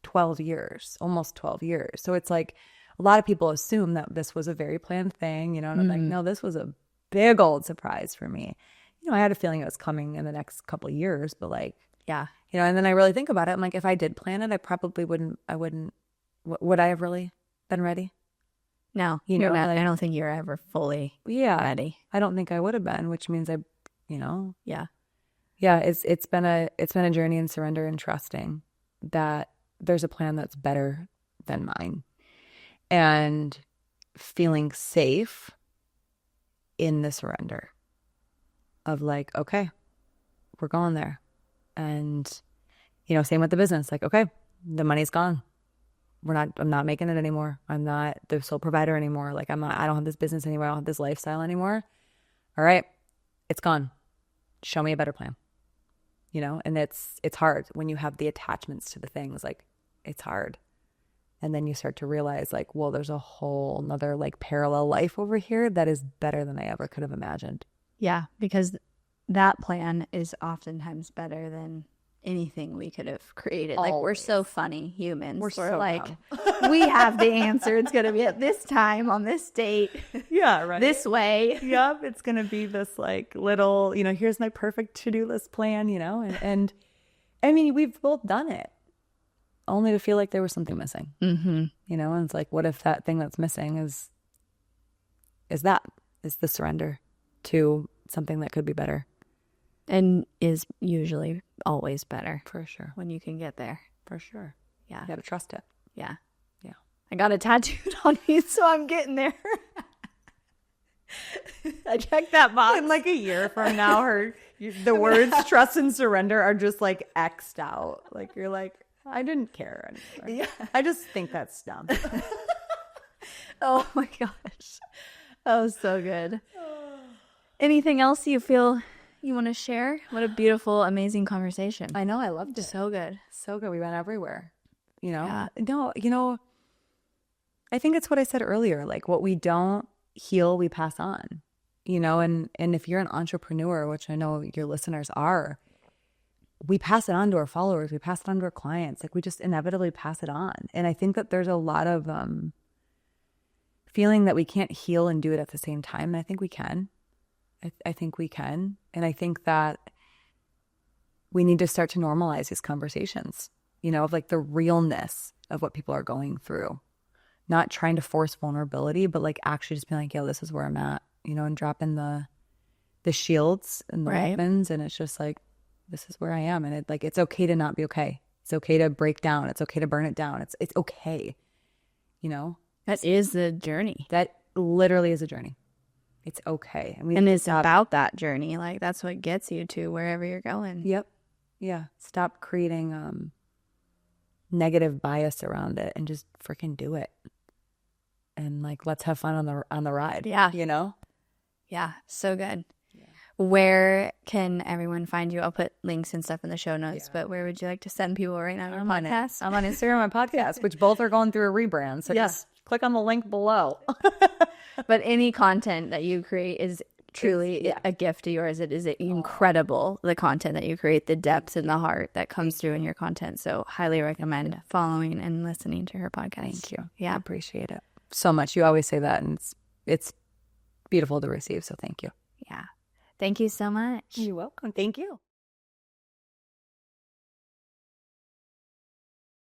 12 years, almost 12 years. So it's like a lot of people assume that this was a very planned thing, and I'm like, no, this was a big old surprise for me. I had a feeling it was coming in the next couple of years, but like, and then I really think about it. I'm like, if I did plan it, I probably wouldn't, would I have really been ready?
No, I don't think you're ever fully ready.
I don't think I would have been, which means it's been a journey in surrender and trusting that there's a plan that's better than mine, and feeling safe in the surrender of like, okay, we're going there. And same with the business, like, okay, the money's gone. I'm not making it anymore. I'm not the sole provider anymore. Like I don't have this business anymore. I don't have this lifestyle anymore. All right, it's gone. Show me a better plan. And it's hard when you have the attachments to the things, like it's hard. And then you start to realize like, well, there's a whole nother like parallel life over here that is better than I ever could have imagined.
Yeah, because that plan is oftentimes better than anything we could have created. Like, we're so funny humans. We're
so
like,
dumb.
we have the answer. It's going to be at this time on this date.
Yeah, right.
This way.
Yep. It's going to be this like little, here's my perfect to-do list plan, and I mean, we've both done it only to feel like there was something missing, and it's like, what if that thing that's missing is the surrender to something that could be better.
And is usually always better.
For sure.
When you can get there.
For sure.
Yeah.
You got to trust it.
Yeah.
Yeah.
I got it tattooed on me, so I'm getting there. I checked that box.
In like a year from now, the words trust and surrender are just like X'd out. Like, you're like, I didn't care anymore. Yeah. I just think that's dumb.
Oh my gosh. That was so good. Anything else you feel you want to share? What a beautiful, amazing conversation.
I know. I loved it.
So good.
So good. We went everywhere.
Yeah.
No, I think it's what I said earlier. Like, what we don't heal, we pass on, and if you're an entrepreneur, which I know your listeners are, we pass it on to our followers. We pass it on to our clients. Like, we just inevitably pass it on. And I think that there's a lot of feeling that we can't heal and do it at the same time. And I think we can. I think we can. And I think that we need to start to normalize these conversations, of like the realness of what people are going through. Not trying to force vulnerability, but like actually just being like, yo, this is where I'm at, and dropping the shields and the weapons. And it's just like, this is where I am. And it's okay to not be okay. It's okay to break down. It's okay to burn it down. It's okay.
That is the journey.
That literally is a journey. It's okay.
And it's about that journey. Like, that's what gets you to wherever you're going.
Yep. Yeah. Stop creating negative bias around it and just freaking do it. And like, let's have fun on the ride.
Yeah.
Yeah.
So good. Yeah. Where can everyone find you? I'll put links and stuff in the show notes, but where would you like to send people right now?
I'm on Instagram and podcast, which both are going through a rebrand. So just click on the link below.
But any content that you create is truly a gift to yours. It is incredible, the content that you create, the depth and the heart that comes through in your content. So highly recommend following and listening to her podcast.
Thank you.
Yeah.
I appreciate it so much. You always say that, and it's beautiful to receive. So thank you.
Yeah. Thank you so much.
You're welcome. Thank you.